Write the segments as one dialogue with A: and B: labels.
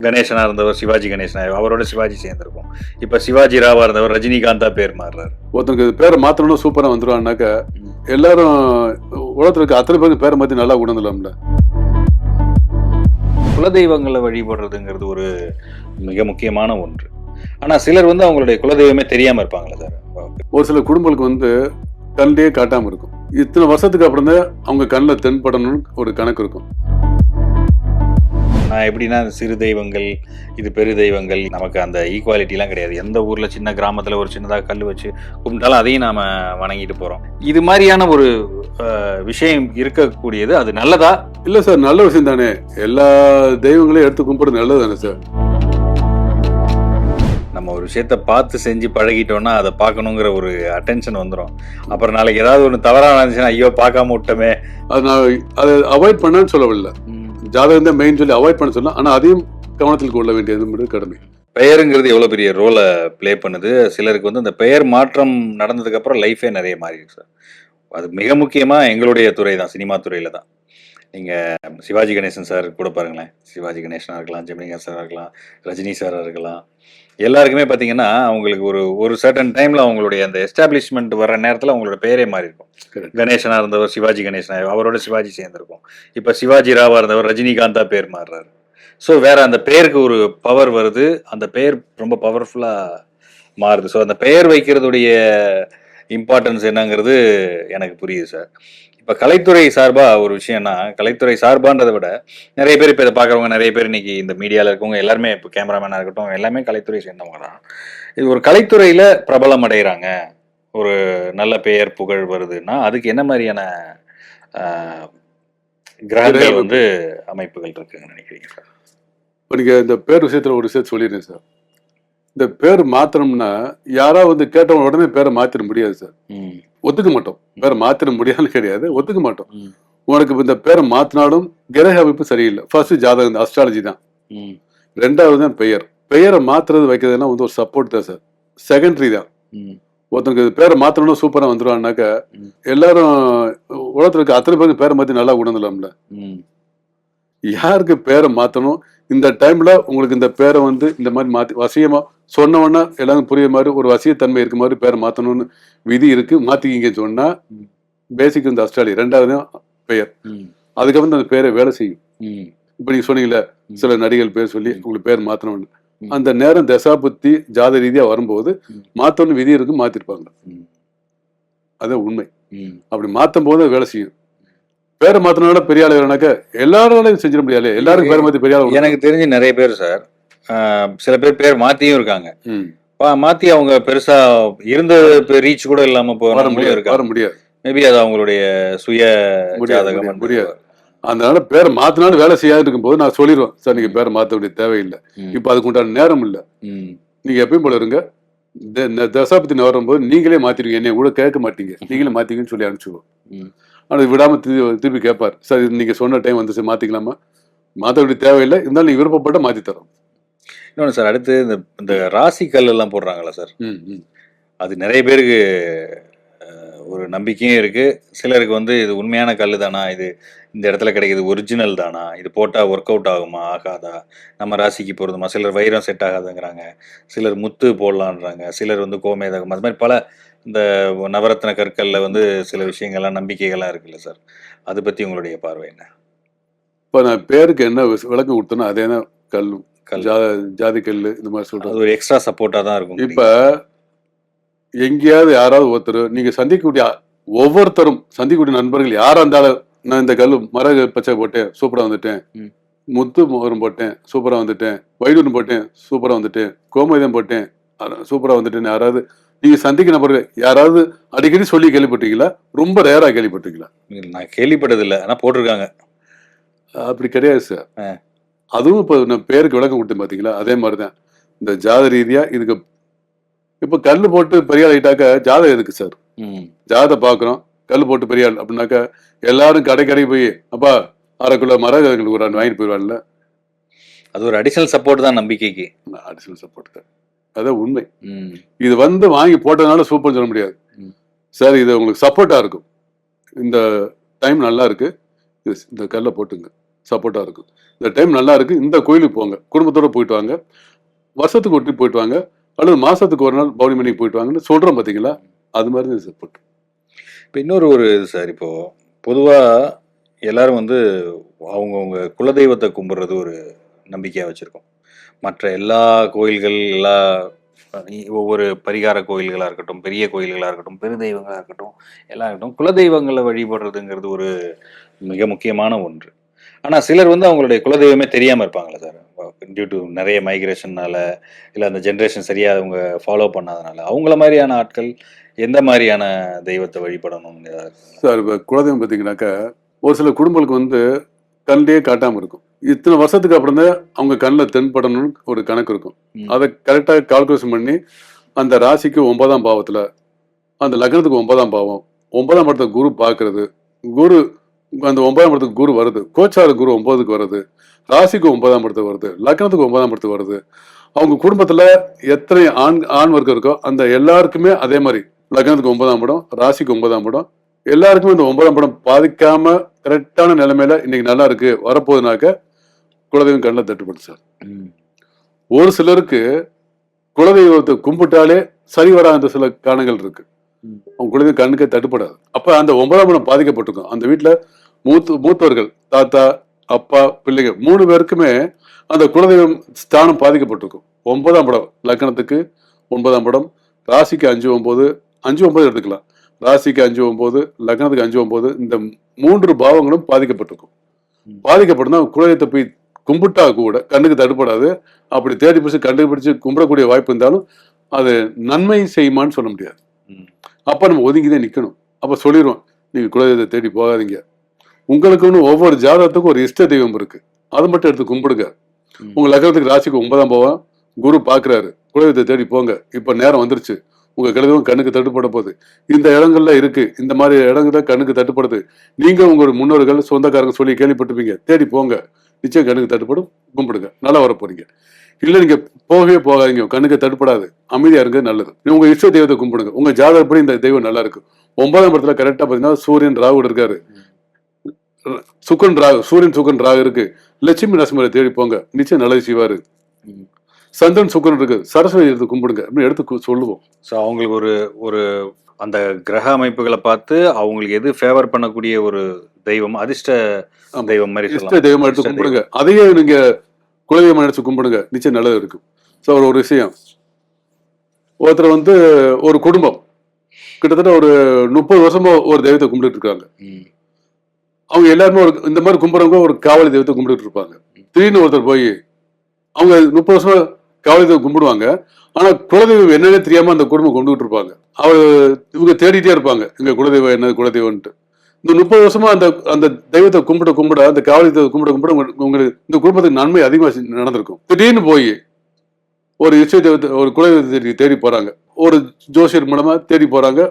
A: கணேசனா இருந்தவர் சிவாஜி கணேசனா, அவரோட சிவாஜி சேர்ந்திருக்கும். இப்ப சிவாஜி ராவா இருந்தவர் ரஜினிகாந்தா பேர் மாறுறாரு.
B: ஒருத்தனுக்கு பேரை மாத்தணும்னா சூப்பரா வந்துருவான்னாக்கா எல்லாரும் உலகத்துல இருக்க அத்தனை பேருக்கு பேரை மாத்தி நல்லா உணர்ந்துலாம்ல.
A: குலதெய்வங்களை வழிபடுறதுங்கிறது ஒரு மிக முக்கியமான ஒன்று. ஆனா சிலர் வந்து அவங்களுடைய குலதெய்வமே தெரியாம இருப்பாங்களா சார்?
B: ஒரு சில குடும்பங்களுக்கு கண்ணிலே காட்டாம இருக்கும். இத்தனை வருஷத்துக்கு அப்புறம் தான் அவங்க கண்ணில் தென்படணும்னு ஒரு கணக்கு இருக்கும்.
A: நான் எப்படின்னா சிறு தெய்வங்கள், இது பெரு தெய்வங்கள், நமக்கு அந்த ஈக்குவாலிட்டிலாம் கிடையாது. எந்த ஊர்ல சின்ன கிராமத்துல ஒரு சின்னதாக கல் வச்சு கும்பிட்டாலும் அதையும் நாம வணங்கிட்டு போறோம். இது மாதிரியான ஒரு விஷயம் இருக்கக்கூடியது அது நல்லதா?
B: இல்ல சார், நல்ல விஷயம் தானே. எல்லா தெய்வங்களையும் எடுத்து கும்பிடுறது நல்லது தானே சார்.
A: நம்ம ஒரு விஷயத்த பார்த்து செஞ்சு பழகிட்டோம்னா அதை பார்க்கணுங்கிற ஒரு அட்டென்ஷன் வந்துடும். அப்புறம் நாளைக்கு ஏதாவது ஒன்று தவறாக நடந்துச்சுன்னா ஐயோ பார்க்காம விட்டோமே,
B: அது நான் அதை அவாய்ட் பண்ணேன்னு சொல்லவில்லை. ஜாதகம் தான் மெயின் சொல்லி அவாய்ட் பண்ண சொல்லலாம். ஆனால் அதையும் கவனத்தில் கொள்ள வேண்டியது கடமை.
A: பெயருங்கிறது எவ்வளோ பெரிய ரோலை ப்ளே பண்ணுது. சிலருக்கு வந்து அந்த பெயர் மாற்றம் நடந்ததுக்கு அப்புறம் லைஃபே நிறைய மாறிடுச்சு சார். அது மிக முக்கியமாக எங்களுடைய துறை தான், சினிமா துறையில் தான். நீங்கள் சிவாஜி கணேசன் சார் கூட பாருங்களேன், சிவாஜி கணேசனாக இருக்கலாம், ஜெமினிகா சாராக இருக்கலாம், ரஜினி சாராக இருக்கலாம், எல்லாருக்குமே பார்த்தீங்கன்னா அவங்களுக்கு ஒரு சர்டன் டைமில் அவங்களுடைய அந்த எஸ்டாப்ளிஷ்மெண்ட் வர நேரத்தில் அவங்களோட பெயரே மாறி இருக்கும். கணேசனாக இருந்தவர் சிவாஜி கணேசனா, அவரோட சிவாஜி சேர்ந்திருக்கும். இப்போ சிவாஜி ராவா இருந்தவர் ரஜினிகாந்தா பேர் மாறுறாரு. ஸோ வேற அந்த பெயருக்கு ஒரு பவர் வருது, அந்த பெயர் ரொம்ப பவர்ஃபுல்லாக மாறுது. ஸோ அந்த பெயர் வைக்கிறதுடைய இம்பார்ட்டன்ஸ் என்னங்கிறது எனக்கு புரியுது சார். இப்போ கலைத்துறை சார்பாக ஒரு விஷயம்னா, கலைத்துறை சார்பான்றதை விட நிறைய பேர் இப்போ இதை பார்க்குறவங்க நிறைய பேர் இன்னைக்கு இந்த மீடியாவில் இருக்கவங்க எல்லாருமே, இப்போ கேமராமேனாக இருக்கட்டும், எல்லாமே கலைத்துறை சேர்ந்தவங்க தான். இது ஒரு கலைத்துறையில் பிரபலம் அடைகிறாங்க, ஒரு நல்ல பெயர் புகழ் வருதுன்னா அதுக்கு என்ன மாதிரியான கிரகங்கள் வந்து அமைப்புகள் இருக்குன்னு நினைக்கிறீங்க சார்?
B: இப்போ நீங்கள் இந்த பேர் விஷயத்தில் ஒரு விஷயத்தை சொல்லிடுறேன் சார். இந்த பேர் மாற்றணும்னா யாராவது கேட்டவங்க உடனே பேரை மாற்றிட முடியாது சார். ஒத்துக்க மாட்டோம். பேரை மாற்றிட முடியாதுன்னு கிடையாது, ஒத்துக்க மாட்டோம். உனக்கு இந்த பேரை மாற்றினாலும் கிரக அமைப்பு சரியில்லை. ஃபர்ஸ்ட் ஜாதகம், இந்த அஸ்ட்ராலஜி தான். ரெண்டாவது தான் பெயர். பெயரை மாற்றுறது வைக்கிறதுனா ஒரு சப்போர்ட் தான் சார், செகண்டரி தான். ஒருத்தனுக்கு பேரை மாற்றணும்னா சூப்பராக வந்துடுவான்னாக்கா எல்லாரும் உலகத்துல இருக்க அத்தனை பேருக்கு பேரை மாற்றி நல்லா உணர்ந்துலாம்ல. யாருக்கு பேரை மாற்றணும், இந்த டைம்ல உங்களுக்கு இந்த பேரை இந்த மாதிரி மாற்றி வசியமா சொன்னோன்னா எல்லாரும் புரிய மாதிரி ஒரு வசியத்தன்மை இருக்க மாதிரி பேரை மாற்றணும்னு விதி இருக்கு. மாற்றிக்கிங்கன்னு சொன்னா பேசிக் இந்த அஸ்ட்ராலஜி. ரெண்டாவது பெயர். அதுக்கப்புறம் அந்த பேரை வேலை செய்யும். இப்போ நீங்க சொன்னீங்கல்ல, சில நடிகள் பேர் சொல்லி உங்களுக்கு பேர் மாற்றணும்னு, அந்த நேரம் தசாபுத்தி ஜாத ரீதியா வரும்போது மாற்றணும்னு விதி இருக்கு, மாத்திருப்பாங்க. அதான் உண்மை. அப்படி மாற்றும் போது வேலை செய்யும். பேரை மாத்தினால பெரிய ஆள் வேணாக்க எல்லாராலையும் செஞ்சிட முடியாது. எல்லாருக்கும் பேரை மாத்தி பெரிய ஆள்
A: எனக்கு தெரிஞ்சு நிறைய பேர் சார், சில பேர் மாத்தியும் இருக்காங்க. மாத்தி அவங்க பெருசா இருந்த ரீச் கூட இல்லாம
B: வர முடியாது.
A: மேபி அது அவங்களுடைய சுய ஜாதகம்
B: முடியாது. அதனால பேரை மாத்தினாலும் வேலை செய்யாது இருக்கும் போது நான் சொல்லிடுவேன் சார், நீங்க பேரை மாற்ற வேண்டிய தேவையில்லை, இப்ப அதுக்கு உண்டான நேரம் இல்லை, நீங்க எப்பயும் போல இருங்க, தசாபத்தி வரும்போது நீங்களே மாத்திடுவீங்க, என்னைய கூட கேட்க மாட்டீங்க, நீங்களே மாத்தீங்கன்னு சொல்லி அனுப்பிச்சுடுவோம். ஆனால் விடாம திருப்பி கேட்பார், சார் நீங்க சொன்ன டைம் வந்து மாத்திக்கலாமா, மாற்ற வேண்டிய தேவையில்லை, இருந்தாலும் நீங்க விருப்பப்பட்ட மாத்தி தரோம்.
A: இன்னொன்று சார், அடுத்து இந்த ராசி கல் எல்லாம் போடுறாங்களா சார், அது நிறைய பேருக்கு ஒரு நம்பிக்கையும் இருக்கு. சிலருக்கு இது உண்மையான கல் தானா, இது இந்த இடத்துல கிடைக்கிது ஒரிஜினல் தானா, இது போட்டால் ஒர்க் அவுட் ஆகுமா ஆகாதா, நம்ம ராசிக்கு போகிறதுமா, சிலர் வைரம் செட் ஆகாதுங்கிறாங்க, சிலர் முத்து போடலான்றாங்க, சிலர் கோமேதகம், அது மாதிரி பல இந்த நவரத்ன கற்களில் சில விஷயங்கள்லாம் நம்பிக்கைகள்லாம் இருக்குல்ல சார், அதை பற்றி உங்களுடைய பார்வை என்ன?
B: இப்போ நான் பேருக்கு என்ன விளக்கம் கொடுத்தேன்னா அதே தான் கல்லும் ஜாதி கல் இந்த மாதிரி சொல்கிறேன்.
A: அது ஒரு எக்ஸ்ட்ரா சப்போர்ட்டாக தான் இருக்கும்.
B: இப்போ எங்கேயாவது யாராவது ஒருத்தர் நீங்கள் சந்திக்கக்கூடிய ஒவ்வொருத்தரும் சந்திக்கக்கூடிய நண்பர்கள் யாராக இருந்தாலும், நான் இந்த கல் மர பச்சை போட்டேன் சூப்பராக வந்துட்டேன், முத்து மோரம் போட்டேன் சூப்பராக வந்துட்டேன், வைடூரம் போட்டேன் சூப்பராக வந்துட்டேன், கோமேதம் போட்டேன் சூப்பராக வந்துட்டேன்னு யாராவது நீங்கள் சந்திக்க நபர்கள் யாராவது அடிக்கடி சொல்லி கேள்விப்பட்டீங்களா? ரொம்ப ரேராக கேள்விப்பட்டீங்களா?
A: நான் கேள்விப்பட்டதில்லை, ஆனால் போட்டிருக்காங்க.
B: அப்படி கிடையாது சார். அதுவும் இப்போ நான் பேருக்கு விளக்கம் கொடுத்தேன் பார்த்தீங்களா, அதே மாதிரி தான் இந்த ஜாத ரீதியாக இதுக்கு. இப்போ கல் போட்டு பெரிய ஆள் ஆகிட்டாக்கா ஜாதகம் எதுக்கு சார்? ஜாதத்தை பார்க்குறோம், கல் போட்டு பெரிய ஆள் அப்படின்னாக்கா எல்லாரும் கடை போய் அப்பா அரைக்குள்ள மரங்களுக்கு ஒரு வாங்கிட்டு போயிடுவாங்கல்ல.
A: அது ஒரு அடிஷனல் சப்போர்ட் தான், நம்பிக்கைக்கு
B: அடிஷனல் சப்போர்ட் தான், அதான் உண்மை. இது வாங்கி போட்டதுனால சூப்பர்னு சொல்ல முடியாது சார். இது உங்களுக்கு சப்போர்ட்டாக இருக்கும், இந்த டைம் நல்லா இருக்கு, இந்த கல்லை போட்டுங்க சப்போர்ட்டா இருக்கும். இந்த டைம் நல்லா இருக்கு, இந்த கோயிலுக்கு போங்க, குடும்பத்தோட போயிட்டு வாங்க, வருஷத்துக்கு ஒரு ட்ரிப் போயிட்டு வாங்க, அல்லது மாசத்துக்கு ஒரு நாள் பௌர்ணமிக்கு போயிட்டு வாங்கன்னு சொல்றோம் பாத்தீங்களா, அது மாதிரி சப்போர்ட்.
A: இப்போ இன்னொரு ஒரு இது சார், இப்போ பொதுவா எல்லாரும் வந்து அவங்கவுங்க குலதெய்வத்தை கும்பிடுறது ஒரு நம்பிக்கையா வச்சிருக்கோம். மற்ற எல்லா கோயில்கள், எல்லா ஒவ்வொரு பரிகார கோயில்களா இருக்கட்டும், பெரிய கோயில்களா இருக்கட்டும், பெருதெய்வங்களா இருக்கட்டும், எல்லாம் இருக்கட்டும், குலதெய்வங்களை வழிபடுறதுங்கிறது ஒரு மிக முக்கியமான ஒன்று. ஆனா சிலர் வந்து அவங்களுடைய குலதெய்வமே தெரியாம இருப்பாங்களே சார். டியூ டு நிறைய மைக்ரேஷன்னால, இல்ல அந்த ஜெனரேஷன் சரியா அவங்க ஃபாலோ பண்ணாதனால, அவங்கள மாரியான ஆட்கள் எந்த மாரியான தெய்வத்தை வழிபடணும்னு ஏதாவது
B: சார் இப்ப குலதெய்வம் பாத்தீங்கன்னாக்கா, ஒரு சில குடும்பங்களுக்கு வந்து கண்ணிலேயே காட்டாம இருக்கும். இத்தனை வருஷத்துக்கு அப்புறம் தான் அவங்க கண்ணில் தென்படணும்னு ஒரு கணக்கு இருக்கும்.
A: ம்.
B: அதை கரெக்டாக கால்குலேஷன் பண்ணி அந்த ராசிக்கு 9ஆம் பாவத்துல, அந்த லக்னத்துக்கு 9ஆம் பாவம், 9ஆம் இடத்த குரு பார்க்கறது, குரு அந்த 9ஆம் இடத்துக்கு குரு வருது, கோச்சார குரு 9க்கு வருது, ராசிக்கு 9ஆம் இடத்துக்கு வருது, லக்னத்துக்கு 9ஆம் இடத்துக்கு வருது. அவங்க குடும்பத்துல எத்தனை ஆண் வர்க்கம் இருக்கோ அந்த எல்லாருக்குமே அதே மாதிரி லக்னத்துக்கு 9ஆம் இடம், ராசிக்கு 9ஆம் இடம், எல்லாருக்குமே இந்த 9ஆம் இடம் பாதிக்காம கரெக்டான நிலைமையில இன்னைக்கு நல்லா இருக்கு வரப்போகுதுனாக்க குலதெய்வம் கண்ணில் தட்டுப்படுது சார். ஒரு சிலருக்கு குலதெய்வத்தை கும்பிட்டாலே சரி வராத சில காரணங்கள் இருக்கு. அவங்க குலதெய்வம் கண்ணுக்கே தட்டுப்படாது. அப்ப அந்த 9ஆம் இடம் பாதிக்கப்பட்டிருக்கும். அந்த வீட்டுல மூத்தவர்கள், தாத்தா, அப்பா, பிள்ளைங்க 3 பேருக்குமே அந்த குலதெய்வம் ஸ்தானம் பாதிக்கப்பட்டிருக்கும். 9ஆம் இடம் லக்னத்துக்கு 9ஆம் இடம், ராசிக்கு 5 9 5 9 எடுத்துக்கலாம். ராசிக்கு 5 9, லக்னத்துக்கு 5 9, இந்த 3 பாவங்களும் பாதிக்கப்பட்டிருக்கும். பாதிக்கப்பட்டிருந்தா குலதெய்வத்தை போய் கும்பிட்டா கூட கண்ணுக்கு தடுப்படாது. அப்படி தேடி பிடிச்சு கண்டுபிடிச்சு கும்பிடக்கூடிய வாய்ப்பு இருந்தாலும் அது நன்மை செய்யுமான்னு சொல்ல முடியாது. அப்ப நம்ம ஒதுங்கிதான் நிக்கணும். அப்ப சொல்லிடுவோம், நீங்க குலதெய்வத்தை தேடி போகாதீங்க. உங்களுக்குன்னு ஒவ்வொரு ஜாதகத்துக்கும் ஒரு இஷ்ட தெய்வம் இருக்கு, அதை மட்டும் எடுத்து கும்பிடுங்க. உங்க லக்னத்துக்கு ராசிக்கு 9ஆம் பாவம் குரு பாக்குறாரு, குலதெய்வத்தை தேடி போங்க. இப்ப நேரம் வந்துருச்சு, உங்க குலதெய்வம் கண்ணுக்கு தட்டுப்பட போகுது, இந்த இடங்கள்ல இருக்கு, இந்த மாதிரி இடங்கள்ல கண்ணுக்கு தட்டுப்படுது, நீங்க உங்க முன்னோர்கள் சொந்தக்காரங்க சொல்லி கேள்விப்பட்டிருப்பீங்க, தேடி போங்க, நிச்சயம் கண்ணுக்கு தட்டுப்படும், கும்பிடுங்க, நல்லா வர போறீங்க. இல்ல நீங்க போகவே போகாதீங்க, கண்ணுக்கு தட்டுப்படாது, அமைதியா இருங்க, நல்லது. உங்க இஷ்ட தெய்வத்தை கும்பிடுங்க. உங்க ஜாதகப்படி இந்த தெய்வம் நல்லா இருக்கு. 9ஆம் இடத்துல கரெக்டா பாத்தீங்கன்னா சூரியன் ராகு இருக்காரு, சுக்கரன் ராகு, சூரியன் சுக்கரன் ராகு இருக்கு, லட்சுமி நரசிம்மரை தேடி போங்க, நிச்சயம் நல்லது செய்வாரு. சந்திரன் சுக்கரன் இருக்கு, சரஸ்வதி எடுத்து கும்பிடுங்க அப்படின்னு எடுத்து சொல்லுவோம்.
A: ஸோ அவங்களுக்கு ஒரு ஒரு அந்த கிரக அமைப்புகளை பார்த்து அவங்களுக்கு எது ஃபேவர் பண்ணக்கூடிய ஒரு தெய்வம், அதிர்ஷ்ட தெய்வம் மாதிரி
B: இஷ்ட தெய்வம் எடுத்து கும்பிடுங்க. அதையே நீங்க குலதெய்வம் நினைச்சு கும்பிடுங்க, நிச்சயம் நல்லது இருக்கும். ஸோ ஒரு விஷயம், ஒருத்தர் வந்து ஒரு குடும்பம் கிட்டத்தட்ட ஒரு 30 வருஷமா ஒரு தெய்வத்தை கும்பிட்டு இருக்காங்க. அவங்க எல்லாருமே ஒரு இந்த மாதிரி கும்பிடுறவங்க ஒரு காவலி தெய்வத்தை கும்பிட்டு இருப்பாங்க. திடீர்னு ஒருத்தர் போய் அவங்க 30 வருஷமா காவலி தெய்வம் கும்பிடுவாங்க, ஆனா குலதெய்வம் என்னன்னே தெரியாம அந்த குடும்பம் கொண்டுகிட்டு இருப்பாங்க. இவங்க தேடிட்டே இருப்பாங்க, எங்க குலதெய்வம் என்ன குலதெய்வம்ட்டு. இந்த 30 வருஷமா அந்த அந்த தெய்வத்தை கும்பிட அந்த காவலி தெய்வத்தை கும்பிட உங்களுக்கு இந்த குடும்பத்துக்கு நன்மை அதிகமா நடந்திருக்கும். திடீர்னு போய் ஒரு இசை தெய்வத்தை, ஒரு குலதெய்வத்தை தேடி போறாங்க, ஒரு ஜோசியர் மூலமா தேடி போறாங்க.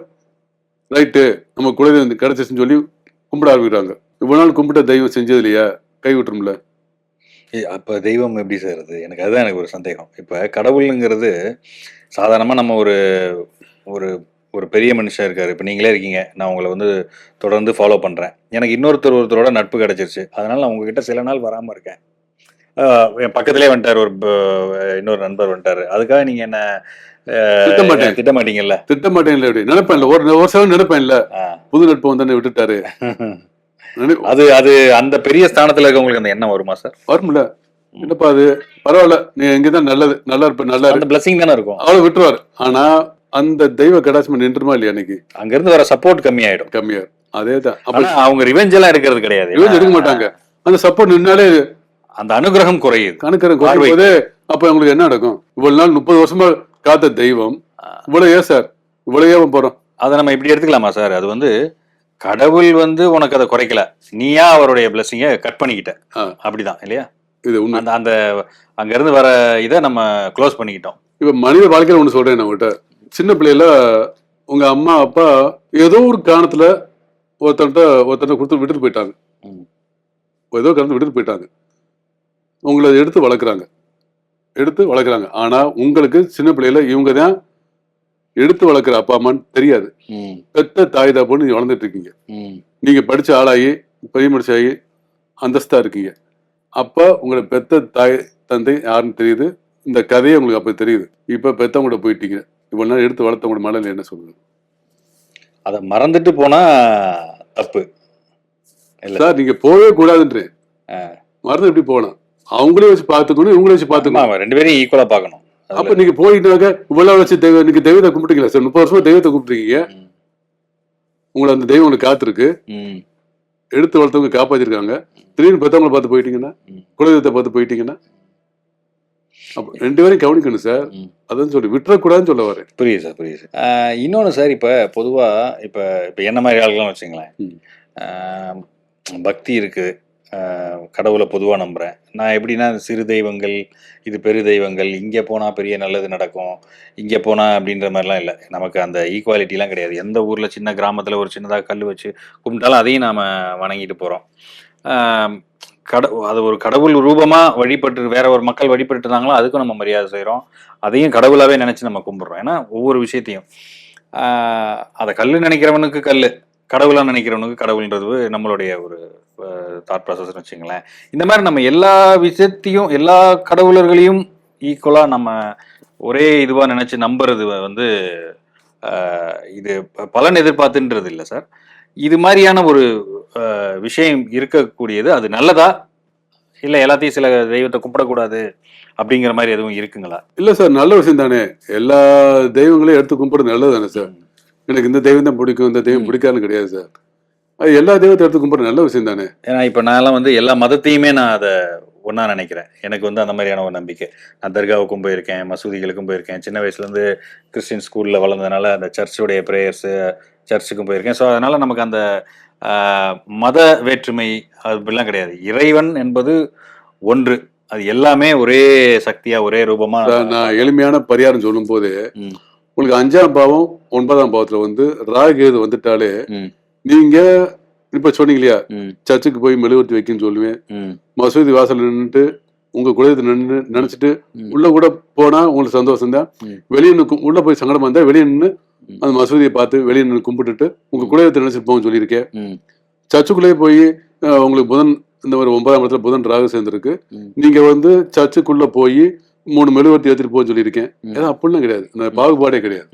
B: ரைட்டு, நம்ம குலதெய்வம் கிடைச்சிச்சுன்னு சொல்லி கும்பிட ஆரம்பிக்கிறாங்க. இவ்வளவு நாள் கும்பிட்ட தெய்வம் செஞ்சது இல்லையா, கை விட்டுரும்ல.
A: அப்ப தெய்வம் எப்படி செய்யறது? அதுதான் எனக்கு ஒரு சந்தேகம். இப்ப கடவுளுங்கிறது சாதாரணமா நம்ம ஒரு ஒரு ஒரு பெரிய மனுஷன் இருக்காரு, இப்ப நீங்களே இருக்கீங்க, நான் உங்களை வந்து தொடர்ந்து ஃபாலோ பண்றேன், எனக்கு ஒருத்தரோட நட்பு கிடைச்சிருச்சு, அதனால நான் உங்ககிட்ட சில நாள் வராம இருக்கேன். என் பக்கத்திலே வந்துட்டாரு ஒரு இன்னொரு நண்பர் வந்துட்டாரு, அதுக்காக நீங்க என்ன திட்ட மாட்டீங்கல்ல?
B: திட்ட மாட்டேன்ல, எப்படி நினைப்பேன்ல, ஒரு செவன் நினைப்பேன்ல, புது நட்பு வந்து விட்டுட்டாரு.
A: அது அது அந்த பெரிய ஸ்தானத்துல இருக்கவங்களுக்கு அந்த எண்ணம் வருமா சார்?
B: வரும்ல. என்னப்பா அது பரவாயில்ல, நீ எங்கதான் நல்லது, நல்லா இருப்ப, நல்லா
A: அந்த பிளஸிங் தானே இருக்கும்,
B: அவ்வளவு விட்டுருவாரு. ஆனா அந்த தெய்வ கடாட்சம் நின்றுமா இல்லையா? அன்னைக்கு
A: அங்க இருந்து வர சப்போர்ட் கம்மியாயிடும்.
B: அதேதான்.
A: அவங்க ரிவெஞ்ச் எல்லாம் எடுக்கிறது கிடையாது,
B: ரிவெஞ்ச் எடுக்க மாட்டாங்க. அந்த சப்போர்ட் நின்னாலே
A: அந்த அனுகிரகம் குறையுது.
B: குறையும் போது அப்ப உங்களுக்கு என்ன நடக்கும்? இவ்வளவு நாள் 30 வருஷமா காத்த தெய்வம் இவ்வளவு ஏன் சார் இவ்வளவு ஏன் போறோம்?
A: அதை நம்ம இப்படி எடுத்துக்கலாமா சார்? அது வந்து கடவுள் வந்து உனக்கு அதை குறைக்கல, நீயா அவருடைய பிளஸிங்க கட் பண்ணிக்கிட்ட, அப்படிதான் இல்லையா? இது அந்த அந்த அங்க இருந்து வர இதை நம்ம க்ளோஸ் பண்ணிக்கிட்டோம்.
B: இப்ப மனித வாழ்க்கையில ஒண்ணு சொல்றேன், நம்மகிட்ட சின்ன பிள்ளைல உங்க அம்மா அப்பா ஏதோ ஒரு காரணத்துல ஒருத்தன்ட்ட கொடுத்து விட்டுட்டு போயிட்டாங்க, ஏதோ காரணத்தை விட்டுட்டு போயிட்டாங்க. உங்களை எடுத்து வளர்க்குறாங்க. ஆனா உங்களுக்கு சின்ன பிள்ளையில இவங்க தான் எடுத்து வளர்க்குற அப்பா அம்மான்னு தெரியாது. பெத்த தாய் தாப்போன்னு நீங்க வளர்ந்துட்டு இருக்கீங்க. நீங்க படிச்ச ஆளாகி பெரிய மனுஷாகி அந்தஸ்தா இருக்கீங்க. அப்ப உங்களை பெத்த தாய் தந்தை யாருன்னு தெரியுது. இந்த கதையே உங்களுக்கு அப்ப தெரியுது. இப்ப பெத்தவங்க கூட போயிட்டீங்க. இவ்வளவு நாள் எடுத்து வளர்த்தவங்களோட மனநிலை என்ன சொல்லுங்க?
A: அத மறந்துட்டு போனா தப்பு. இல்ல.
B: சார் நீங்க போகவே கூடாதுன்றேன்.
A: ஆ.
B: மறந்து எப்படி போகலாம்? அவங்களே வச்சு பார்த்துக்கணும், இவங்களே வச்சு பார்த்துக்கணும்.
A: ஆமா, 2 பேரையும் ஈக்குவலா பார்க்கணும்.
B: அப்ப
A: அதுல
B: நீங்க போயிட்டாக்க இவ்வளவு வச்சு நீங்க தெய்வத்தை கும்பிட்டீங்களா சார்? 30 வருஷமா தெய்வத்தை கும்பிட்டுருக்கீங்க.
A: ம்.
B: உங்களை அந்த தெய்வம் உங்களுக்கு காத்திருக்கு.
A: ம்.
B: எடுத்து வளர்த்தவங்க காப்பாத்திருக்காங்க. திடீர்னு பெத்தவங்களை பார்த்து போயிட்டீங்கன்னா,
A: ம்.
B: குலதெய்வத்தை பார்த்து போயிட்டீங்கன்னா, அப்ப 2 பேரையும் கவனிக்கணும் சார்.
A: ம்.
B: அதான் சொல்லி விட்டுறக்கூடாதுன்னு சொல்ல வரேன்.
A: புரியுது சார், புரியுது. இன்னொன்னு சார், இப்ப பொதுவா இப்ப இப்ப என்ன மாரி ஆளுகள்லாம் வச்சுங்களேன்,
B: ம்.
A: ஆ, பக்தி இருக்கு. கடவுளை பொதுவா நம்புறேன். நான் எப்படின்னா, சிறு தெய்வங்கள், இது பெரு தெய்வங்கள், இங்க போனா பெரிய நல்லது நடக்கும், இங்க போனா அப்படின்ற மாரிலாம் இல்ல. நமக்கு அந்த ஈக்குவாலிட்டிலாம் கிடையாது. எந்த ஊர்ல சின்ன கிராமத்துல ஒரு சின்னதா கல்லு வச்சு கும்பிட்டாலும் அதையும் நாம வணங்கிட்டு போறோம். ஆ, அது ஒரு கடவுள் ரூபமா வழிபட்டு வேற ஒரு மக்கள் வழிபட்டு இருந்தாங்களோ அதுக்கும் நம்ம மரியாதை செய்றோம். அதையும் கடவுளாவே நினைச்சு நம்ம கும்பிடுறோம். ஏன்னா ஒவ்வொரு விஷயத்தையும் அதை கல்லு நினைக்கிறவனுக்கு கல்லு, கடவுளா நினைக்கிறவனுக்கு கடவுள்ன்றது நம்மளுடைய ஒரு தாட் ப்ராசஸ் வச்சுங்களேன். இந்த மாதிரி நம்ம எல்லா விஷயத்தையும் எல்லா கடவுளர்களையும் ஈக்குவலா நம்ம ஒரே இதுவா நினைச்சு நம்புறது வந்து இது பலன் எதிர்பார்த்துன்றது இல்லை சார். இது மாதிரியான ஒரு விஷயம் இருக்கக்கூடியது அது நல்லதா, இல்ல எல்லாத்தையும் சில தெய்வத்தை கும்பிடக்கூடாது அப்படிங்கிற மாதிரி எதுவும் இருக்குங்களா?
B: இல்ல சார், நல்ல விஷயம் தானே. எல்லா தெய்வங்களையும் எடுத்து கும்பிடுறது நல்லது தானே சார். எனக்கு இந்த தெய்வம் தான் பிடிக்கும், இந்த தெய்வம் பிடிக்காதுன்னு கிடையாது சார். அது எல்லா தெய்வத்தை எடுத்து கும்பிடுறது நல்ல விஷயம் தானே.
A: ஏன்னா இப்ப நான்லாம் வந்து எல்லா மதத்தையுமே நான் அதை ஒன்னா நினைக்கிறேன். எனக்கு வந்து அந்த மாதிரியான ஒரு நம்பிக்கை. நான் தர்காவுக்கும் போயிருக்கேன், மசூதிகளுக்கும் போயிருக்கேன். சின்ன வயசுல இருந்து கிறிஸ்டின் ஸ்கூல்ல வளர்ந்ததுனால அந்த சர்ச்சுடைய ப்ரேயர்ஸ், சர்ச்சுக்கும் போயிருக்கேன். ஸோ அதனால நமக்கு அந்த மத வேற்றுமை அப்படிலாம் கிடையாது. இறைவன் என்பது ஒன்று, அது எல்லாமே ஒரே சக்தியா ஒரே ரூபமா.
B: நான் எளிமையான பரிகாரம் சொல்லும் போது உங்களுக்கு 5ஆம் பாவம் 9ஆம் பாவத்துல வந்து ராகு வந்துட்டாலே நீங்க இப்ப சொன்னீங்க இல்லையா, சர்ச்சுக்கு போய் மெழுகுவர்த்தி வைக்கணும்னு சொல்லுவேன். மசூதி வாசல் நின்றுட்டு உங்க குலதெய்வத்தை நினைச்சிட்டு உள்ள கூட போனா உங்களுக்கு சந்தோஷம் தான். வெளியே உள்ள போய் சங்கடமா இருந்தா வெளியே நின்று அந்த மசூதியை பார்த்து வெளியே நின்று கும்பிட்டுட்டு உங்க குலதெய்வத்தை நினைச்சிட்டு போன்னு சொல்லியிருக்கேன். சர்ச்சுக்குள்ளேயே போய் உங்களுக்கு புதன் இந்த மாதிரி 9ஆம் இடத்துல புதன் ராகு சேர்ந்துருக்கு. நீங்க வந்து சர்ச்சுக்குள்ள போய் 3 மெழுகுவர்த்தி ஏற்றிட்டு போன்னு சொல்லியிருக்கேன். ஏன்னா அப்படிலாம் கிடையாது, பாகுபாடே கிடையாது.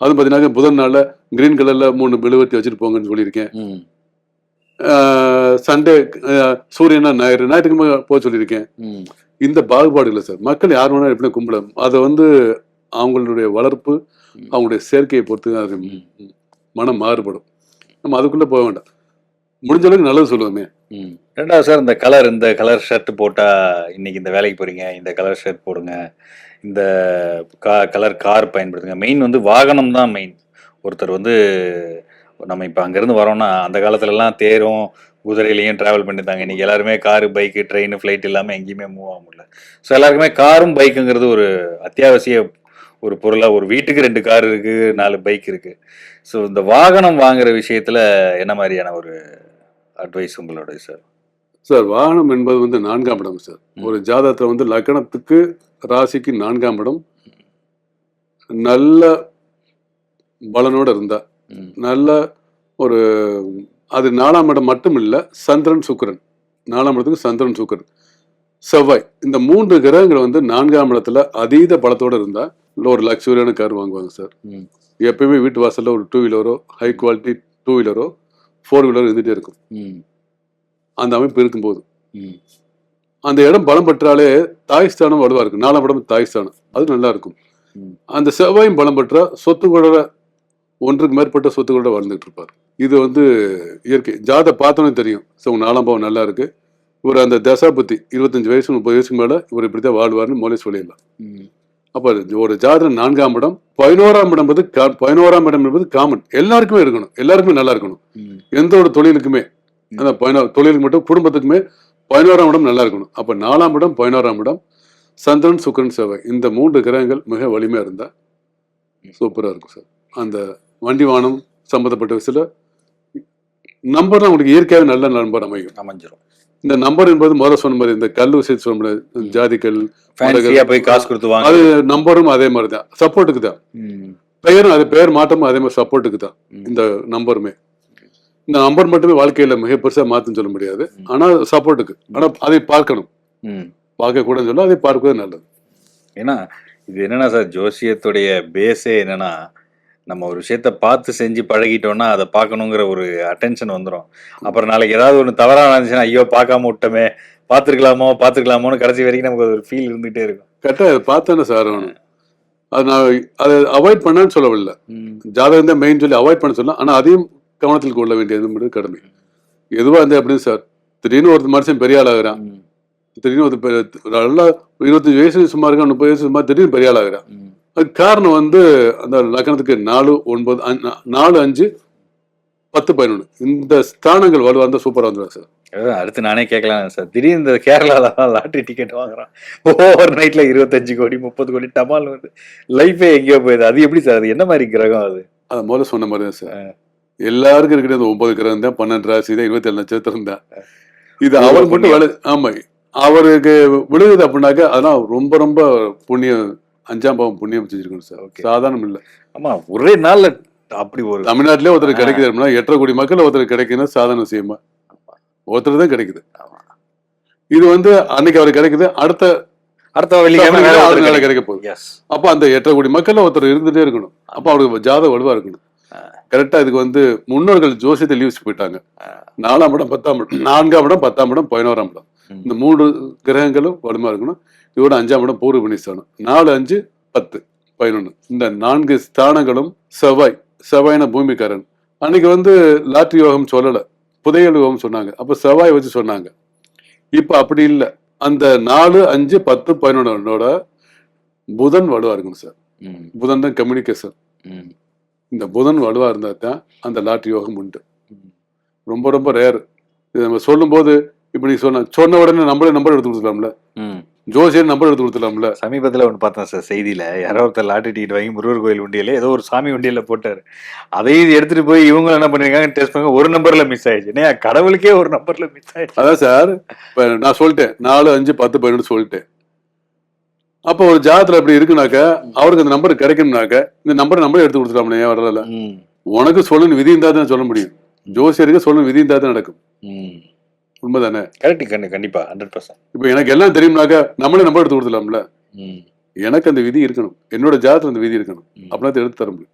B: அது பார்த்தீங்கன்னா புதன் நாள்ல கிரீன் கலர்ல 3 மெழுகுவர்த்தி வச்சுட்டு போங்கன்னு சொல்லியிருக்கேன். சண்டே சூரியனா ஞாயிற்றுக்கிழமை போக சொல்லியிருக்கேன். இந்த பாகுபாடு இல்லை சார். மக்கள் யார் வேணா எப்படி கும்பிடலாம். அதை வந்து அவங்களுடைய வளர்ப்பு, அவங்களுடைய சேர்க்கையை பொறுத்து அது மனம் மாறுபடும். நம்ம அதுக்குள்ள போக வேண்டாம். முடிஞ்ச அளவுக்கு நல்லது சொல்லுவோமே.
A: ரெண்டாவது சார், இந்த கலர் ஷர்ட் போட்டா இன்னைக்கு இந்த வேலைக்கு போறீங்க, இந்த கலர் ஷர்ட் போடுங்க, இந்த கலர் கார் பயன்படுத்துங்க. மெயின் வந்து வாகனம் தான் மெயின். ஒருத்தர் வந்து நம்ம இப்போ அங்கேருந்து வரோம்னா அந்த காலத்துலலாம் தேரும் குதிரையிலையும் ட்ராவல் பண்ணியிருந்தாங்க. இன்றைக்கி எல்லாருமே காரு, பைக்கு, ட்ரெயின், ஃப்ளைட் இல்லாமல் எங்கேயுமே மூவ் ஆக முடியல. ஸோ எல்லாருக்குமே காரும் பைக்குங்கிறது ஒரு அத்தியாவசிய ஒரு பொருளாக, ஒரு வீட்டுக்கு 2 கார் இருக்குது, 4 பைக் இருக்குது. ஸோ இந்த வாகனம் வாங்குற விஷயத்தில் என்ன மாதிரியான ஒரு அட்வைஸ் உங்களோட சார்?
B: சார், வாகனம் என்பது வந்து 4ஆம் இடம் சார். ஒரு ஜாதகத்தில் வந்து லக்னத்துக்கு ராசிக்கு 4ஆம் இடம் நல்ல பலனோட இருந்தா, நல்ல ஒரு அது 4ஆம் இடம் மட்டும் இல்லை, சந்திரன் சுக்கிரன், 4ஆம் இடத்துக்கு சந்திரன் சுக்கிரன் செவ்வாய், இந்த 3 கிரகங்கள் வந்து 4ஆம் இடத்துல அதீத பலத்தோட இருந்தா ஒரு லக்ஸுரியான கார் வாங்குவாங்க சார். எப்பயுமே வீட்டு வாசல்ல ஒரு 2 வீலரோ, ஹை குவாலிட்டி 2 வீலரோ 4 வீலரோ இருந்துட்டே இருக்கும். அந்த அமைப்பு இருக்கும்போது அந்த இடம் பலம் பெற்றாலே தாய்ஸ்தானம் வலுவா இருக்கும். 4ஆம் இடம் தாய்ஸ்தானம், அது நல்லா இருக்கும். அந்த செவ்வாயும் பலம் பெற்றா சொத்துக்களோட ஒன்றுக்கு மேற்பட்ட சொத்துக்களோட வாழ்ந்துட்டு இருப்பார். இது வந்து இயற்கை. ஜாத பார்த்தோன்னே தெரியும். ஸோ 4ஆம் பாவம் நல்லா இருக்கு, இவர் அந்த தசாபுத்தி 25 வயசு 30 வயசுக்கு மேல இவர் இப்படிதான் வாழ்வார்னு மொழி சொல்லிடலாம். அப்ப ஒரு ஜாதகம் 4ஆம் இடம் 11ஆம் இடம் 11ஆம் இடம் என்பது காமன், எல்லாருக்குமே இருக்கணும், எல்லாருக்குமே நல்லா இருக்கணும். எந்த ஒரு தொழிலுக்குமே, அந்த தொழிலுக்கு மட்டும் குடும்பத்துக்குமே 11ஆம் இடம் நல்லா இருக்கணும். அப்ப 4ஆம் இடம் 11ஆம் இடம் சந்திரன் சுக்கிரன் செவ்வாய், இந்த 3 கிரகங்கள் மிக வலிமையா இருந்தா சூப்பரா இருக்கும் சார். அந்த வண்டி வாகனம் சம்பந்தப்பட்ட விஷயத்துல நம்பர் தான் உங்களுக்கு இயற்கையாகவே நல்ல நம்பர் அமைஞ்சிடும். இந்த நம்பர் என்பது முதல்ல சொன்ன மாதிரி இந்த கல் விஷயத்து சொல்ல முடியாது, ஜாதிக்கல்
A: போய் காசு கொடுத்து வாங்க,
B: அது நம்பரும் அதே மாதிரி தான், சப்போர்ட்டுக்கு தான். பெயரும் அது பெயர் மாற்றமும் அதே மாதிரி சப்போர்ட்டுக்கு தான் இந்த நம்பருமே. இந்த நம்பர் மட்டுமே வாழ்க்கையில மிக பெருசா மாத்துன்னு சொல்ல முடியாது. ஆனா சப்போர்ட்டுக்கு. ஆனா அதை பார்க்கணும். பார்க்க கூடாதுன்னு சொல்ல, அதை பார்ப்பது நல்லது.
A: ஏன்னா இது என்னன்னா சார், ஜோசியத்துடைய பேஸே என்னன்னா, நம்ம ஒரு விஷயத்த பார்த்து செஞ்சு பழகிட்டோம்னா அதை பார்க்கணுங்கிற ஒரு அட்டென்ஷன் வந்துடும். அப்புறம் நாளைக்கு ஏதாவது ஒன்று தவறாக நடந்துச்சுன்னா, ஐயோ பார்க்காம விட்டோமே, பார்த்துக்கலாமோன்னு கடைசி வரைக்கும் நமக்கு ஒரு ஃபீல் இருந்துகிட்டே இருக்கும்.
B: கரெக்டா அதை பார்த்தானே சார் ஆகணும். அது நான் அதை அவாய்ட் பண்ணான்னு சொல்லவில்லை. ஜாதகம் தான் மெயின் சொல்லி அவாய்ட் பண்ண சொல்லலாம். ஆனா அதையும் கவனத்தில் கொள்ள வேண்டியது கடமை. எதுவா இருந்தா அப்படின்னு சார், திடீர்னு ஒரு மனுஷன் பெரிய ஆள் ஆகுறான், திடீர்னு ஒரு நல்லா 25 வயசு சும்மா இருக்கான், 30 வயசு சும்மா, திடீர்னு பெரிய ஆள் ஆகுறான். அதுக்கு காரணம் வந்து அந்த லக்னத்துக்கு 4, 9, 4, 5, 10, 11 இந்த ஸ்தானங்கள் வலுவா இருந்தா சூப்பரா வந்துடும் சார்.
A: அடுத்து நானே கேட்கலாம் சார், திடீர்னு இந்த கேரளால லாட்டரி டிக்கெட் வாங்குறான், ஓவர் நைட்ல 25 கோடி 30 கோடி டமால் வந்து லைஃபே எங்கேயோ போயிடுது. அது எப்படி சார்? அது என்ன மாதிரி கிரகம் அது?
B: அதை முதல்ல சொன்ன மாதிரி தான் சார். எல்லாருக்கும் இருக்கிறது 9 கிரகம் தான், 12 ராசி தான், 27 நட்சத்திரம் தான். இது அவர் மட்டும் வேலை. ஆமா, அவருக்கு விழுகுது அப்படின்னாக்க அதெல்லாம் ரொம்ப ரொம்ப புண்ணியம், 5ஆம் பாவம் புண்ணியம் செஞ்சிருக்கணும் சார். சாதாரணம் இல்லை.
A: ஆமா, ஒரே நாள்ல அப்படி ஒரு
B: தமிழ்நாட்டிலே ஒருத்தர் கிடைக்குது அப்படின்னா 8.5 கோடி மக்கள் ஒருத்தர் கிடைக்குன்னா சாதாரண விஷயமா? ஒருத்தர் தான் கிடைக்குது. இது வந்து அன்னைக்கு அவருக்கு கிடைக்குது, அடுத்த வெள்ளிக்கிழமை கிடைக்க போகுது. அப்ப அந்த 8.5 கோடி மக்கள் ஒருத்தர் இருந்துட்டே இருக்கணும். அப்ப அவருக்கு ஜாதகம் வலுவா இருக்கணும். கரெக்டா இதுக்கு வந்து முன்னோர்கள் ஜோசியத்தை லீவ்ஸ் போயிட்டாங்க. 4ஆம் இடம் 10ஆம் இடம், 4ஆம் இடம் 10ஆம் இடம் 11ஆம் இடம், இந்த 3 கிரகங்களும் வலுமா இருக்கணும். இதோட 5ஆம் இடம் பூர்வ புண்ணியஸ்தானம், 4, 5, 10, 11 இந்த 4 ஸ்தானங்களும் செவ்வாய்னா பூமிக்காரன். அன்னைக்கு வந்து லாட்ரி யோகம் சொல்லல, புதையல் யோகம் சொன்னாங்க. அப்ப செவ்வாய் வச்சு சொன்னாங்க. இப்ப அப்படி இல்லை. அந்த 4, 5, 10, 11 புதன் வலுவா இருக்கணும் சார். புதன் தான் கம்யூனிகேஷன். இந்த புதன் வலுவா இருந்தா தான் அந்த லாட்ரி யோகம் உண்டு. ரொம்ப ரொம்ப ரேர். இது நம்ம சொல்லும் போது இப்ப நீ சொன்ன உடனே நம்பர் எடுத்து கொடுத்துலாம்ல, ஜோசியர் நம்பர் எடுத்து கொடுத்துலாம்ல.
A: சமீபத்தில் ஒன்று பார்த்தேன் சார், செய்தியில யாரோ ஒருத்தர் லாட்டரி டிக்கெட் வாங்கி முருகர் கோயில் உண்டியல ஏதோ ஒரு சாமி உண்டியல போட்டாரு. அதையும் எடுத்துட்டு போய் இவங்க என்ன பண்ணிருக்காங்க, டெஸ்ட் பண்ணி ஒரு நம்பர்ல மிஸ் ஆயிடுச்சு. கடவுளுக்கே ஒரு நம்பர்ல மிஸ் ஆயிடுச்சு.
B: அதான் சார், இப்ப நான் சொல்லிட்டேன் 4, 5, 10, 11 சொல்லிட்டேன். அப்ப ஒரு ஜாதத்துல அப்படி இருக்குனாக்க அவருக்கு அந்த நம்பர் கிடைக்கணும்னாக்க இந்த நம்பர் எடுத்து கொடுத்துட்டாங்க. ஏன் வரல? உனக்கு சொல்லணும் விதி இருந்தா தான் சொல்ல முடியும். ஜோசியருக்கு சொல்லணும் விதி இருந்தா தான் நடக்கும். உண்மைதானே?
A: கண்டிப்பா 100%.
B: இப்ப எனக்கு எல்லாம் தெரியும்னாக்க நம்மளே நம்பர் எடுத்து கொடுத்துலாம்ல. எனக்கு அந்த விதி இருக்கணும், என்னோட ஜாதத்துல அந்த விதி இருக்கணும், அப்படின்னா எடுத்து தர முடியும்.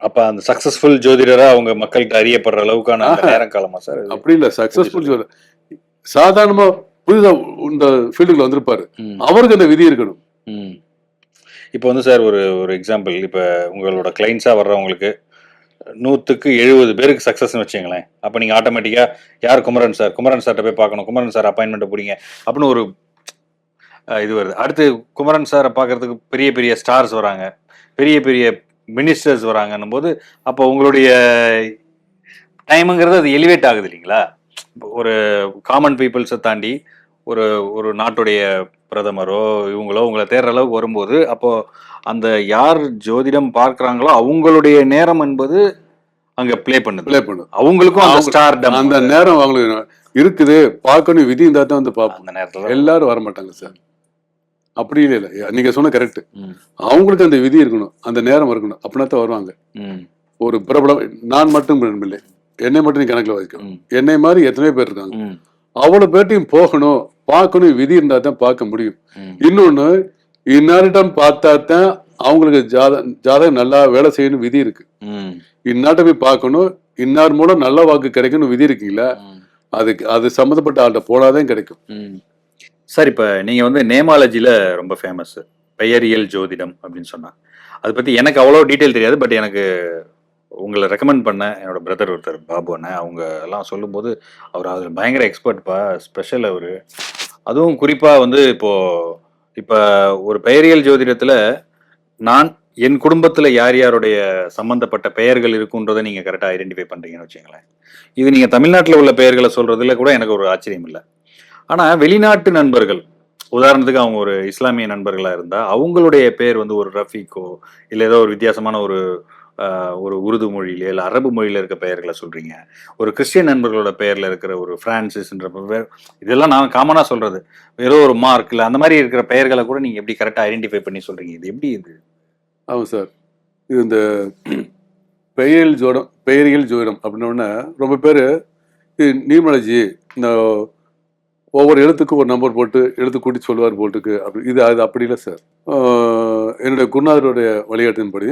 A: அப்ப அந்த சக்சஸ்ஃபுல் ஜோதிடரா அவங்க மக்கள்கிட்ட அறியப்படுற அளவுக்கான நேரம் காலமா சார்?
B: அப்படி இல்ல, சக்சஸ்ஃபுல் ஜோதிடர் சாதாரணமா புதுசா இந்த ஃபீல்டுக்குள்ள வந்திருப்பாரு, அவருக்கு அந்த விதி இருக்கணும்.
A: இப்போ வந்து சார் ஒரு எக்ஸாம்பிள், இப்போ உங்களோட கிளைண்ட்ஸா வர்றவங்களுக்கு 100க்கு 70 பேருக்கு சக்சஸ்ன்னு வச்சுங்களேன். அப்போ நீங்கள் ஆட்டோமேட்டிக்காக யார் குமரன் சார்கிட்ட போய் பார்க்கணும், குமரன் சார் அப்பாயின்மெண்ட்டை பிடிங்க அப்படின்னு ஒரு இது வருது. அடுத்து குமரன் சாரை பார்க்கறதுக்கு பெரிய பெரிய ஸ்டார்ஸ் வராங்க, பெரிய பெரிய மினிஸ்டர்ஸ் வராங்கன்னும் போது அப்போ உங்களுடைய டைமுங்கிறது அது எலிவேட் ஆகுது இல்லைங்களா? ஒரு காமன் பீப்புள்ஸை தாண்டி ஒரு நாட்டுடைய பிரதமரோ இவங்களோ உங்களை தேடுற அளவுக்கு வரும்போது அப்போ அந்த யார் ஜோதிடம் பார்க்கறாங்களோ அவங்களுடைய நேரம் என்பது அங்க ப்ளே பண்ணுது. அவங்களுக்கும் அந்த ஸ்டார்டம்,
B: அந்த நேரம் அவங்களுக்கு இருக்குது. பார்க்கணும் விதி இருந்தா தான் வந்து பார்ப்போம். அந்த நேரத்துல எல்லாரும் வர மாட்டாங்க சார். அப்படி இல்லை, நீங்க சொன்ன கரெக்ட். அவங்களுக்கு அந்த விதி இருக்கணும், அந்த நேரம் இருக்கணும், அப்படின்னா தான் வருவாங்க. ஒரு பிரபலம் நான் மட்டும் இல்லை, என்னை மட்டும் நீ கணக்குல வைக்கணும். என்னை மாதிரி எத்தனை பேர் இருக்காங்க, அவ்வளவு பேர்ட்டையும் போகணும், பார்க்கணும், விதி இருந்தா தான் பார்க்க முடியும். இன்னொன்னு, இன்னாரிடம் பார்த்தா தான் அவங்களுக்கு ஜாதகம் நல்லா வேலை செய்யணும் விதி இருக்கு. இன்னாட்ட போய் பார்க்கணும், இன்னார் மூலம் நல்ல வாக்கு கிடைக்கணும் விதி இருக்குங்களா, அது சம்மந்தப்பட்ட ஆள்கிட்ட போனாதான் கிடைக்கும்.
A: சார், இப்போ நீங்கள் வந்து நேமாலஜியில் ரொம்ப ஃபேமஸ், பெயரியல் ஜோதிடம் அப்படின்னு சொன்னா, அதை பற்றி எனக்கு அவ்வளோ டீட்டெயில் தெரியாது. பட் எனக்கு உங்களை ரெக்கமெண்ட் பண்ண என்னோட பிரதர் ஒருத்தர் பாபு அண்ணன், அவங்க எல்லாம் சொல்லும்போது அவர் அதில் பயங்கர எக்ஸ்பர்ட்ப்பா, ஸ்பெஷல் அவர். அதுவும் குறிப்பாக வந்து இப்போ ஒரு பெயரியல் ஜோதிடத்தில் நான் என் குடும்பத்தில் யார் யாருடைய சம்மந்தப்பட்ட பெயர்கள் இருக்குன்றதை நீங்கள் கரெக்டாக ஐடென்டிஃபை பண்ணுறீங்கன்னு வச்சுங்களேன். இது நீங்கள் தமிழ்நாட்டில் உள்ள பெயர்களை சொல்கிறதுல கூட எனக்கு ஒரு ஆச்சரியம் இல்லை. ஆனால் வெளிநாட்டு நண்பர்கள், உதாரணத்துக்கு அவங்க ஒரு இஸ்லாமிய நண்பர்களாக இருந்தால் அவங்களுடைய பேர் வந்து ஒரு ரஃபீக்கோ இல்லை ஏதோ ஒரு வித்தியாசமான ஒரு உருது மொழியில இல்லை அரபு மொழியில் இருக்க பெயர்களை சொல்கிறீங்க. ஒரு கிறிஸ்டியன் நண்பர்களோட பெயரில் இருக்கிற ஒரு ஃப்ரான்சிஸ்ன்ற பேர், இதெல்லாம் நான் காமனாக சொல்கிறது. ஏதோ ஒரு மார்க் இல்லை அந்த மாதிரி இருக்கிற பெயர்களை கூட நீங்கள் எப்படி கரெக்டாக ஐடென்டிஃபை பண்ணி சொல்கிறீங்க? இது எப்படி இது?
B: ஆமாம் சார், இது இந்த பெயரியல் ஜோதிடம் அப்படின்னோடனே ரொம்ப பேர் நியூமராலஜி இந்த ஒவ்வொரு எழுத்துக்கும் ஒரு நம்பர் போட்டு எழுத்து கூட்டி சொல்லுவார் போட்டுக்கு அப்படி அது அப்படி இல்லை சார். என்னுடைய குருநாதருடைய வழிகாட்டின்படி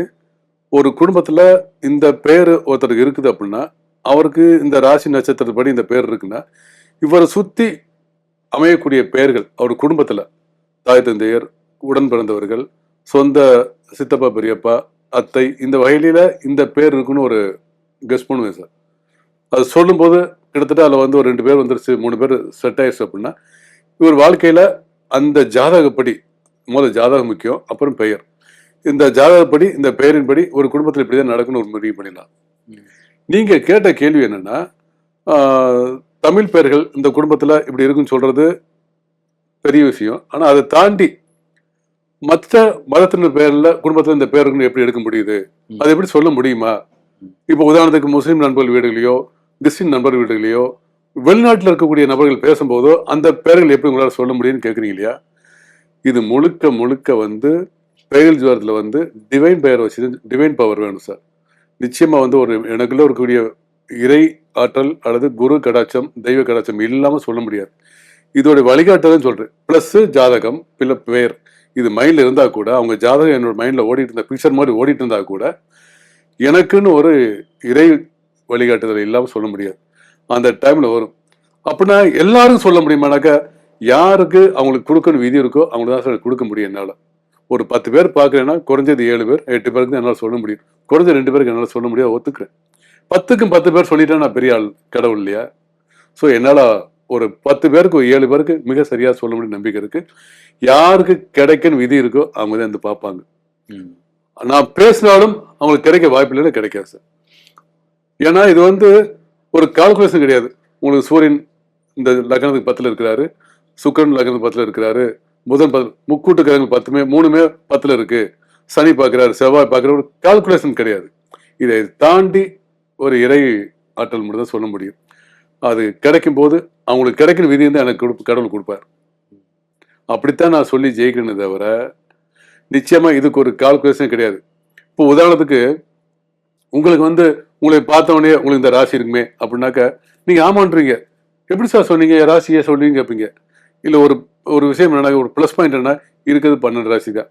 B: ஒரு குடும்பத்தில் இந்த பேர் ஒருத்தருக்கு இருக்குது அப்படின்னா அவருக்கு இந்த ராசி நட்சத்திரப்படி இந்த பேர் இருக்குன்னா இவரை சுற்றி அமையக்கூடிய பெயர்கள் அவர் குடும்பத்தில் தாய் தந்தையர், உடன் பிறந்தவர்கள், சொந்த சித்தப்பா பெரியப்பா, அத்தை, இந்த வகையில இந்த பேர் இருக்குன்னு ஒரு கெஸ் பண்ணுவேன் சார். அது சொல்லும்போது கிட்டத்தட்ட அதில் வந்து ஒரு 2 பேர் வந்துருச்சு, 3 பேர் செட் ஆயிடுச்சு அப்படின்னா இவர் வாழ்க்கையில் அந்த ஜாதகப்படி முதல்ல ஜாதகம் முக்கியம், அப்புறம் பெயர். இந்த ஜாதகப்படி இந்த பெயரின்படி ஒரு குடும்பத்தில் இப்படி தான் நடக்குன்னு ஒரு முடிவு பண்ணிடலாம். நீங்கள் கேட்ட கேள்வி என்னன்னா தமிழ் பெயர்கள் இந்த குடும்பத்தில் இப்படி இருக்குன்னு சொல்றது பெரிய விஷயம். ஆனால் அதை தாண்டி மற்ற மதத்தினர் பேரில் குடும்பத்தில் இந்த பேர் இருக்குன்னு எப்படி எடுக்க முடியுது, அதை எப்படி சொல்ல முடியுமா? இப்போ உதாரணத்துக்கு முஸ்லீம் நண்பர்கள் வீடுகளையோ கிறிஸ்டின் நண்பர்கள் வீடுகளையோ வெளிநாட்டில் இருக்கக்கூடிய நபர்கள் பேசும்போதோ அந்த பெயர்கள் எப்படி உங்களால் சொல்ல முடியும்னு கேட்குறீங்க இல்லையா? இது முழுக்க முழுக்க வந்து பெயர் ஜோரத்தில் வந்து டிவைன் பெயர் வச்சு டிவைன் பவர் வேணும் சார். நிச்சயமாக வந்து ஒரு எனக்குள்ள இருக்கக்கூடிய இறை ஆற்றல் அல்லது குரு கடாட்சம் தெய்வ கடாட்சம் இல்லாமல் சொல்ல முடியாது. இதோட வழிகாட்டுதான் சொல்கிறேன். ப்ளஸ்ஸு ஜாதகம் இல்லை பெயர் இது மைண்டில் இருந்தால் கூட அவங்க ஜாதகம் என்னோட மைண்டில் ஓடிட்டு இருந்தா பிக்சர் மாதிரி ஓடிட்டு இருந்தா கூட எனக்குன்னு ஒரு இறை வழிகாட்டுதல் இல்லாமல் சொல்ல முடியாது. அந்த டைமில் வரும். அப்படின்னா எல்லாருக்கும் சொல்ல முடியுமானாக்கா யாருக்கு அவங்களுக்கு கொடுக்கணும் விதி இருக்கோ அவங்களுக்கு தான் சார் கொடுக்க முடியும் என்னால். ஒரு 10 பேர் பார்க்குறேன்னா குறைஞ்சது 7 பேர் 8 பேருக்கு தான் என்னால் சொல்ல முடியும். குறைஞ்ச 2 பேருக்கு என்னால் சொல்ல முடியாது, ஒத்துக்கிறேன். 10க்கும் 10 பேர் சொல்லிட்டா நான் பெரிய ஆள் கடவுள் இல்லையா? ஸோ என்னால் ஒரு 10 பேருக்கு 7 பேருக்கு மிக சரியாக சொல்ல முடியும் நம்பிக்கை இருக்கு. யாருக்கு கிடைக்குன்னு விதி இருக்கோ அவங்க தான் வந்து பார்ப்பாங்க. நான் பேசினாலும் அவங்களுக்கு கிடைக்க வாய்ப்பு இல்லைன்னு கிடைக்காது சார். ஏன்னா இது வந்து ஒரு கால்குலேஷன் கிடையாது. உங்களுக்கு சூரியன் இந்த லக்னத்துக்கு 10ல் இருக்கிறாரு, சுக்கிரன் லக்னத்துக்கு 10ல் இருக்கிறாரு, புதன் 10 முக்கூட்டு கிரகங்கள் 10மே 3மே 10ல் இருக்கு, சனி பார்க்கிறாரு, செவ்வாய் பார்க்குற ஒரு கால்குலேஷன் கிடையாது. இதை தாண்டி ஒரு இறை ஆற்றல் மட்டும் தான் சொல்ல முடியும். அது கிடைக்கும் போது அவங்களுக்கு கிடைக்கிற விதி வந்து எனக்கு கடவுள் கொடுப்பார். அப்படித்தான் நான் சொல்லி ஜெயிக்கிறேன்னு தவிர நிச்சயமா இதுக்கு ஒரு கால்குலேஷன் கிடையாது. இப்போ உதாரணத்துக்கு உங்களுக்கு வந்து உங்களை பார்த்தவொடனே உங்களுக்கு இந்த ராசி இருக்குமே அப்படின்னாக்க நீங்க ஆமான்றீங்க. எப்படி சார் சொன்னீங்க ராசியை சொல்லுவீங்க கேட்பீங்க. இல்லை ஒரு ஒரு விஷயம் என்ன, ஒரு ப்ளஸ் பாயிண்ட் என்ன இருக்குது 12 ராசி தான்.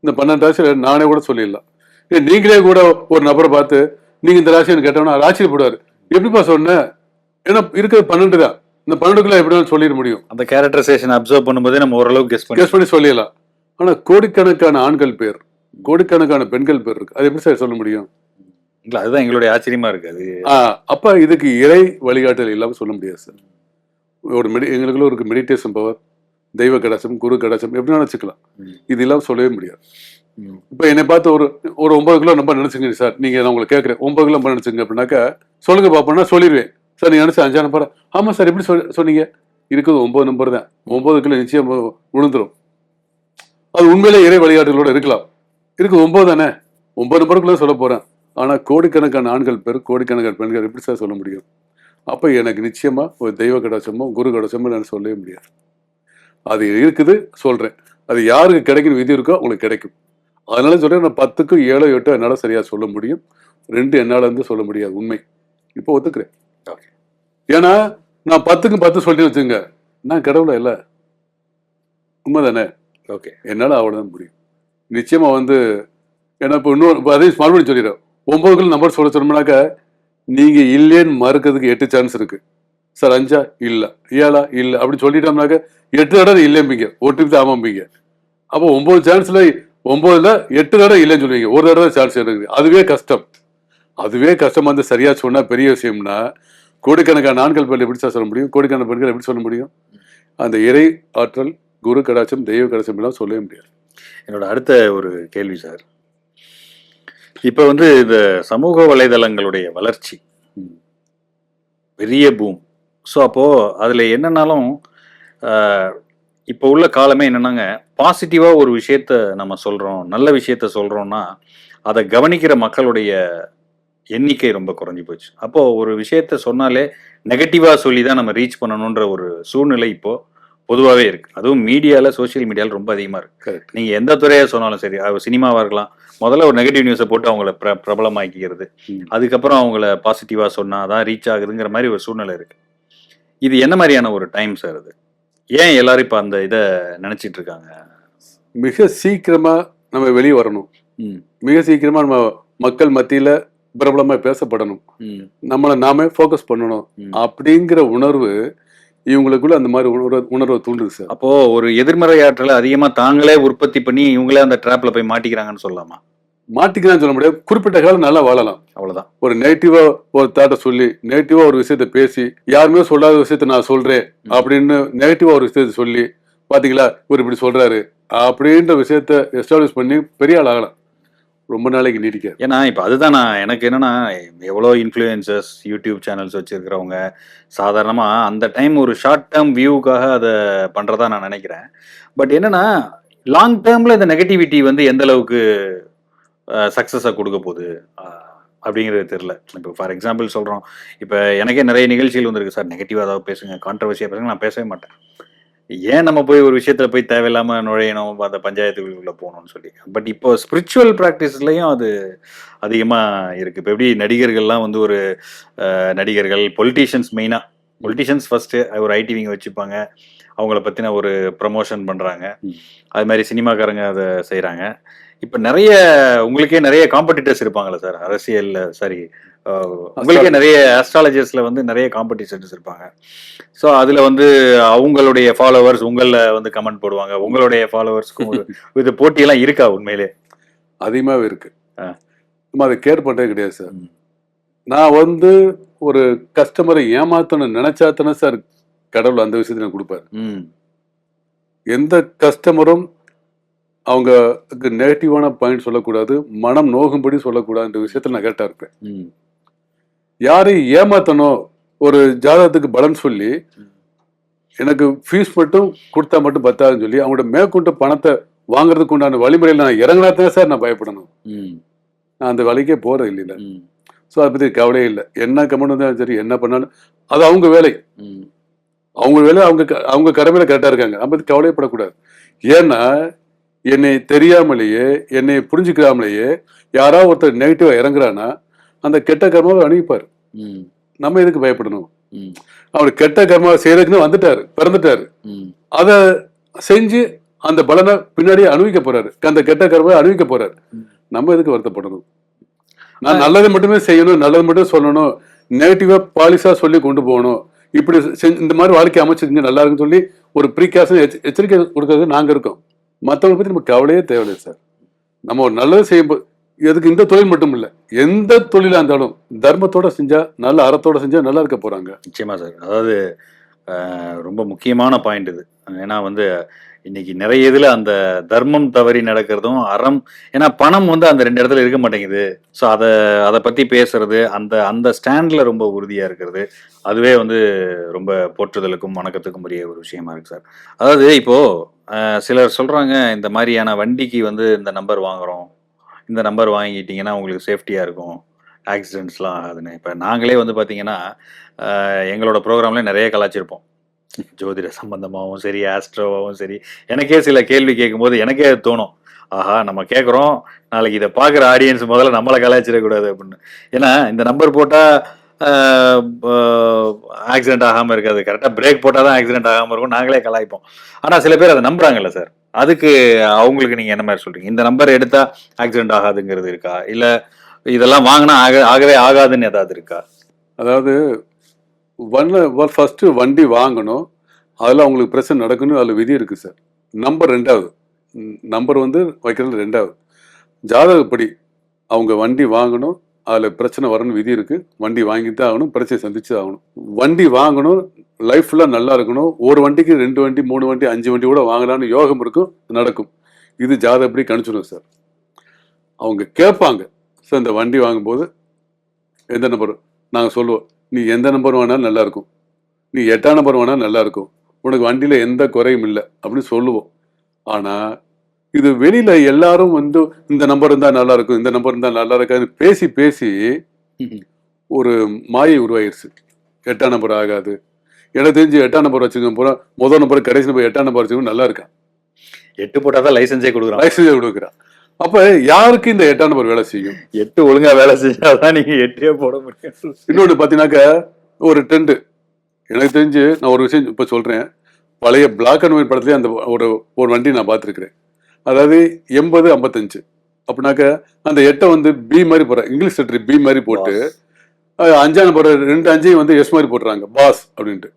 B: இந்த 12 ராசியில நானே கூட சொல்லிடலாம். நீங்களே கூட ஒரு நபரை பார்த்து நீங்க இந்த ராசின்னு கேட்டோம்னா ஆச்சரியப்படுவாரு. எப்படிப்பா சொன்ன? ஏன்னா இருக்கிறது 12 தான். இந்த 12க்குள்ள எப்படினாலும் சொல்லிட முடியும்.
A: அந்த கேரக்டரைசேஷன் அப்சர்வ் பண்ணும்போதே நம்ம ஓரளவுக்கு கெஸ் பண்ணி
B: சொல்லிடலாம். ஆனா கோடிக்கணக்கான ஆண்கள் பேர், கோடிக்கணக்கான பெண்கள் பேர் இருக்கு. அது எப்படி சார் சொல்ல முடியும்?
A: இல்ல அதுதான் எங்களுடைய ஆச்சரியமா இருக்கு. அது
B: அப்ப இதுக்கு இறை வழிகாட்டல் இல்லாம சொல்ல முடியாது சார். ஒரு எங்களுக்குள்ள ஒரு மெடிடேஷன் பவர், தெய்வ கடாட்சம், குரு கடாட்சம் எப்படி நினைச்சுக்கலாம். இது இல்லாம சொல்லவே முடியாது. இப்ப என்னை பார்த்து ஒரு 9 கிலோ நம்ப நினைச்சுங்க சார், நீங்க நான் உங்களுக்கு கேட்கறேன் 9 கிலோ நம்ப நினைச்சுங்க அப்படின்னாக்கா சொல்லுங்க பாப்போம்னா சொல்லிடுவேன். சார் நீங்க நினைச்ச 5 நம்பர். ஆமா சார் எப்படி சொன்னீங்க? இருக்குது 9 நம்பர் தான். 9 கிலோ நிச்சயம் விழுந்துரும். அது உண்மையிலே இறை வழிகாட்டுகளோட இருக்கலாம். இருக்கு 9 தானே, 9 நம்பருக்குள்ள சொல்ல போறேன். ஆனா கோடிக்கணக்கான ஆண்கள் பேர், கோடிக்கணக்கான பெண்கள் எப்படி சார் சொல்ல முடியும்? அப்ப எனக்கு நிச்சயமா ஒரு தெய்வ கடாட்சமோ குரு கடாட்சமோ நான் சொல்லவே முடியாது. அது இருக்குது சொல்றேன். அது யாருக்கு கிடைக்கும் விதி இருக்கோ அவங்களுக்கு கிடைக்கும். அதனால சொல்றேன், நான் 10க்கு 7 8 என்னால சரியா சொல்ல முடியும். 2 என்னால இருந்து சொல்ல முடியாது. உண்மை. இப்போ ஒத்துக்கிறேன். ஏன்னா நான் 10க்கு 10 சொல்லிட்டு வச்சுங்க, நான் கடவுளா இல்ல, உண்மைதானே? ஓகே, என்னால அவ்வளவுதான் முடியும். நிச்சயமா வந்து ஏன்னா இப்போ இன்னொரு அதே மறுபடியும் சொல்லிடுறேன். 9 நம்பர் சொன்னோம்னாக்கா நீங்க இல்லைன்னு மறுக்கிறதுக்கு 8 சான்ஸ் இருக்கு சார். 5 இல்ல, 7 இல்ல அப்படி சொல்லிட்டோம்னாக்க 8 தடவை இல்லைம்பீங்க, ஒட்டுக்கு ஆமாம்பீங்க. அப்போ 9 சான்ஸ்ல 9ல் 8 தடவை இல்லைன்னு சொல்லுவீங்க, ஒரு தடவை சான்ஸ் இருக்கு. அதுவே கஷ்டம். அதுவே கஷ்டமா இருந்து சரியா சொன்னா பெரிய விஷயம்னா கோடிக்கணக்கான ஆண்கள் பேர் எப்படி சார் சொல்ல முடியும்? கோடிக்கணக்கான பெண்கள் எப்படி சொல்ல முடியும்? அந்த இறை ஆற்றல், குரு கடாட்சம், தெய்வ கடாட்சம் எல்லாம் சொல்லவே முடியாது.
A: என்னோட அடுத்த ஒரு கேள்வி சார், இப்ப வந்து இந்த சமூக வலைதளங்களுடைய வளர்ச்சி பெரிய பூம். ஸோ அப்போ அதுல என்னன்னாலும் இப்போ உள்ள காலமே என்னன்னாங்க, பாசிட்டிவா ஒரு விஷயத்த நம்ம சொல்றோம், நல்ல விஷயத்த சொல்றோம்னா அதை கவனிக்கிற மக்களுடைய எண்ணிக்கை ரொம்ப குறைஞ்சி போச்சு. அப்போ ஒரு விஷயத்த சொன்னாலே நெகட்டிவா சொல்லி தான் நம்ம ரீச் பண்ணணுன்ற ஒரு சூழ்நிலை இப்போ பொதுவாகவே இருக்கு. அதுவும் மீடியால, சோசியல் மீடியால ரொம்ப அதிகமா இருக்கு.
B: கரெக்ட்.
A: நீங்க எந்த துறையை சொன்னாலும் சரி, அது சினிமாவா இருக்கலாம். முதல்ல ஒரு நெகட்டிவ் நியூஸை போட்டு அவங்கள பிரபலமாக்கிக்கிறது. அதுக்கப்புறம் அவங்கள பாசிட்டிவா சொன்னா தான் ரீச் ஆகுதுங்கிற மாதிரி ஒரு சூழ்நிலை இருக்கு. இது என்ன மாதிரியான ஒரு டைம் சார் அது? ஏன் எல்லாரும் இப்ப அந்த இதை நினைச்சிட்டு இருக்காங்க?
B: மிக சீக்கிரமா நம்ம வெளியே வரணும்.
A: ம்,
B: மிக சீக்கிரமா நம்ம மக்கள் மத்தியில பிரபலமா பேசப்படணும்.
A: ம்,
B: நம்மளை நாமே ஃபோக்கஸ் பண்ணணும்
A: ம்.
B: அப்படிங்கிற உணர்வு இவங்களுக்குள்ள அந்த மாதிரி உணர்வை தூண்டுது சார்.
A: அப்போ ஒரு எதிர்மறை ஆற்றலை அதிகமா தாங்களே உற்பத்தி பண்ணி இவங்களே அந்த ட்ராப்ல போய் மாட்டிக்கிறாங்கன்னு சொல்லலாமா?
B: மாட்டிக்கலாம்னு சொல்ல முடியாது. குறிப்பிட்ட காலம் நல்லா வாழலாம்.
A: அவ்வளவுதான்.
B: ஒரு நெகட்டிவா ஒரு தாட்டை சொல்லி நெகட்டிவா ஒரு விஷயத்த பேசி யாருமே சொல்லாத விஷயத்த நான் சொல்றேன் அப்படின்னு நெகட்டிவா ஒரு விஷயத்த சொல்லி பாத்தீங்களா இவர் இப்படி சொல்றாரு அப்படின்ற விஷயத்த எஸ்டாப்ளிஷ் பண்ணி பெரிய ஆள் ஆகலாம். ரொம்ப நாளைக்கு நீடிக்காது.
A: ஏன்னா இப்ப அதுதான் எனக்கு என்னன்னா, எவ்வளோ இன்ஃப்ளூயன்சர்ஸ் யூடியூப் சேனல்ஸ் வச்சிருக்கிறவங்க சாதாரணமா அந்த டைம் ஒரு ஷார்ட் டேர்ம் வியூக்காக அதை பண்றதா நான் நினைக்கிறேன். பட் என்னன்னா லாங் டேர்ம்ல இந்த நெகட்டிவிட்டி வந்து எந்த அளவுக்கு சக்ஸஸை கொடுக்க போகுது அப்படிங்கிறது தெரியல. இப்போ ஃபார் எக்ஸாம்பிள் சொல்கிறோம், இப்போ எனக்கே நிறைய நிகழ்ச்சிகள் வந்திருக்கு சார், நெகட்டிவாக ஏதாவது பேசுங்க, கான்ட்ரவர்சியாக பேசுங்க, நான் பேசவே மாட்டேன். ஏன் நம்ம போய் ஒரு விஷயத்தில் போய் தேவையில்லாமல் நுழையணும், அந்த பஞ்சாயத்துக்குள்ளே போகணும்னு சொல்லி. பட் இப்போ ஸ்பிரிச்சுவல் ப்ராக்டிஸ்லையும் அது அதிகமாக இருக்குது. இப்போ எப்படி நடிகர்கள்லாம் வந்து ஒரு நடிகர்கள், பொலிட்டீஷியன்ஸ் மெயினாக, பொலிட்டீஷியன்ஸ் ஃபஸ்ட்டு ஒரு ஐடி விங்க வச்சுப்பாங்க, அவங்கள பற்றின ஒரு ப்ரமோஷன் பண்ணுறாங்க. அது மாதிரி சினிமாக்காரங்க அதை செய்கிறாங்க. இப்போ நிறைய உங்களுக்கே நிறைய காம்படிட்டர்ஸ் இருப்பாங்களா சார் அரசியல்ல? சாரி, உங்களுக்கே நிறைய ஆஸ்ட்ராலஜர்ஸ்ல வந்து நிறைய காம்படிட்டர்ஸ் இருப்பாங்க. ஸோ அதில் வந்து அவங்களுடைய ஃபாலோவர்ஸ் உங்களில் வந்து கமெண்ட் போடுவாங்க, உங்களுடைய ஃபாலோவர்ஸ்க்கும் ஒரு இது போட்டியெல்லாம் இருக்கா? உண்மையிலே
B: அதிகமாகவே இருக்கு. நம்ம அதை கேர் பண்ணுறதே கிடையாது சார். நான் வந்து ஒரு கஸ்டமரை ஏமாத்தணும்னு நினைச்சாத்தானே சார் கடவுள் அந்த விஷயத்தை நான் கொடுப்பாரு. எந்த கஸ்டமரும் அவங்களுக்கு நெகட்டிவான பாயிண்ட் சொல்லக்கூடாது, மனம் நோகும்படி சொல்லக்கூடாதுன்ற விஷயத்துல நான் கரெக்டா இருப்பேன். யாரையும் ஏமாத்தணும், ஒரு ஜாதகத்துக்கு பலன் சொல்லி எனக்கு ஃபீஸ் மட்டும் கொடுத்தா மட்டும் பத்தாதுன்னு சொல்லி அவங்களோட மேற்கொண்டு பணத்தை வாங்குறதுக்கு உண்டான வழிமுறையில் நான் இறங்கினாத்தான் சார் நான் பயப்படணும். நான் அந்த வழிக்கே போறது இல்லை. ஸோ அதை பற்றி கவலையே இல்லை. என்ன கமெண்ட் வந்தாலும் சரி, என்ன பண்ணாலும் அது அவங்க வேலை. அவங்க வேலை, அவங்க கடமையில கரெக்டாக இருக்காங்க. அதை பற்றி கவலைப்படக்கூடாது. ஏன்னா என்னை தெரியாமலேயே, என்னை புரிஞ்சுக்கிறாமலேயே யாராவது ஒருத்தர் நெகட்டிவா இறங்குறான்னா அந்த கெட்ட கர்மாவை அனுப்பிப்பாரு. நம்ம எதுக்கு பயப்படணும்? அவர் கெட்ட கர்மாவை செய்யறதுக்குன்னு வந்துட்டாரு, பிறந்துட்டாரு. அதை செஞ்சு அந்த பலனை பின்னாடியே அனுபவிக்க போறாரு, அந்த கெட்ட கர்மாவை அனுபவிக்க போறாரு. நம்ம எதுக்கு வருத்தப்படணும்? நான் நல்லதை மட்டுமே செய்யணும், நல்லது மட்டும் சொல்லணும், நெகட்டிவா பாலிசா சொல்லி கொண்டு போகணும், இப்படி இந்த மாதிரி வாழ்க்கை அமைச்சிருங்க நல்லா இருக்குன்னு சொல்லி ஒரு ப்ரீகாஷன் எச்சரிக்கை கொடுக்கறது நாங்க இருக்கோம். மற்றவங்களை பற்றி நம்ம கவலையே தேவையில்லை சார். நம்ம ஒரு நல்லது செய்யும்போது, எதுக்கு இந்த தொழில் மட்டும் இல்லை, எந்த தொழிலாக இருந்தாலும் தர்மத்தோட செஞ்சா, நல்ல அறத்தோட செஞ்சா நல்லா இருக்க போறாங்க.
A: நிச்சயமா சார். அதாவது ரொம்ப முக்கியமான பாயிண்ட் இது. ஏன்னா வந்து இன்னைக்கு நிறைய இதுல அந்த தர்மம் தவறி நடக்கிறதும், அறம், ஏன்னா பணம் வந்து அந்த ரெண்டு இடத்துல இருக்க மாட்டேங்குது. ஸோ அதை பத்தி பேசுறது, அந்த அந்த ஸ்டாண்ட்ல ரொம்ப உறுதியா இருக்கிறது, அதுவே வந்து ரொம்ப போற்றுதலுக்கும் வணக்கத்துக்கும் உரிய ஒரு விஷயமா இருக்கு சார். அதாவது இப்போ சிலர் சொல்றாங்க, இந்த மாதிரியான வண்டிக்கு வந்து இந்த நம்பர் வாங்குறோம், இந்த நம்பர் வாங்கிட்டீங்கன்னா உங்களுக்கு சேஃப்டியா இருக்கும், ஆக்சிடென்ட்ஸ்லாம் ஆகாதுன்னு. இப்போ நாங்களே வந்து பார்த்தீங்கன்னா எங்களோட ப்ரோக்ராம்ல நிறைய கலாச்சிருப்போம், ஜோதிட சம்பந்தமாகவும் சரி, ஆஸ்ட்ரோவாகவும் சரி. எனக்கே சில கேள்வி கேட்கும்போது எனக்கே தோணும், ஆஹா நம்ம கேட்குறோம், நாளைக்கு இதை பார்க்குற ஆடியன்ஸ் முதல்ல நம்மளை கலாய்ச்சிடக்கூடாது அப்படின்னு. ஏன்னா இந்த நம்பர் போட்டால் ஆக்சிடென்ட் ஆகாமல் இருக்காது, கரெக்டாக பிரேக் போட்டால் தான் ஆக்சிடென்ட் ஆகாமல் இருக்கும், நாங்களே கலாய்ப்போம். ஆனால் சில பேர் அதை நம்புறாங்கல்ல சார், அதுக்கு அவங்களுக்கு நீங்கள் என்ன மாதிரி சொல்றீங்க? இந்த நம்பர் எடுத்தால் ஆக்சிடென்ட் ஆகாதுங்கிறது இருக்கா, இல்லை இதெல்லாம் வாங்கினா ஆகவே ஆகாதுன்னு ஏதாவது இருக்கா?
B: அதாவது ஃபர்ஸ்ட் வண்டி வாங்கணும், அதில் அவங்களுக்கு பிரச்சனை நடக்கணும், அதில் விதி இருக்கு சார். நம்பர் ரெண்டாவது, நம்பர் வந்து வைக்கிறது ரெண்டாவது. ஜாதகப்படி அவங்க வண்டி வாங்கணும், அதில் பிரச்சனை வரணும், விதி இருக்கு. வண்டி வாங்கி தான் ஆகணும், பிரச்சனை சந்திச்சு ஆகணும். வண்டி வாங்கணும், லைஃப் ஃபுல்லாக நல்லா இருக்கணும். ஒரு வண்டிக்கு 2 வண்டி 3 வண்டி 5 வண்டி கூட வாங்கலாம்னு யோகம் இருக்கும், நடக்கும். இது ஜாதகப்படி கணிச்சிடும் சார். அவங்க கேட்பாங்க சார், இந்த வண்டி வாங்கும்போது எந்த நம்பர் நாங்கள் சொல்லுவோம், நீ எந்த நம்பர் வேணாலும் நல்லா இருக்கும், நீ 8ஆம் நம்பர் வேணாலும் நல்லா இருக்கும், உனக்கு வண்டியில் எந்த குறையும் இல்லை அப்படின்னு சொல்லுவோம். ஆனால் இது வெளியில எல்லாரும் வந்து இந்த நம்பர் இருந்தால் நல்லா இருக்கும், இந்த நம்பர் இருந்தால் நல்லா இருக்காதுன்னு பேசி பேசி ஒரு மாயை உருவாயிருச்சு. 8ஆம் நம்பர் ஆகாது, எனக்கு தெரிஞ்சு 8ஆம் நம்பர் வச்சுக்கோங்க பூரா முதல் நம்பர் கடைசி நம்பர் 8ஆம் நம்பர் வச்சுக்கோங்க நல்லா இருக்கா,
A: 8 போட்டாதான் லைசன்ஸே கொடுக்குறான்.
B: லைசன்ஸ் கொடுக்குறான். அப்ப யாருக்கு இந்த 8ஆம் நம்பர் வேலை செய்யும்?
A: 8 ஒழுங்கா வேலை செஞ்சாதான் நீங்க 8ஏ போட முடியும்.
B: இன்னொன்று பார்த்தீங்கன்னாக்கா ஒரு ட்ரெண்டு எனக்கு தெரிஞ்சு நான் ஒரு விஷயம் இப்போ சொல்றேன். பழைய பிளாக் அண்ட் ஒயிட் படத்துலேயே அந்த ஒரு வண்டி நான் பார்த்துருக்குறேன். அதாவது 80-55 அப்படின்னாக்க அந்த 8 வந்து பி மாதிரி போடுற இங்கிலீஷ் லெட்டர் பி மாதிரி போட்டு 5ஆம் நம்பர் 2 5 வந்து எஸ் மாதிரி போட்டுறாங்க பாஸ் அப்படின்ட்டு.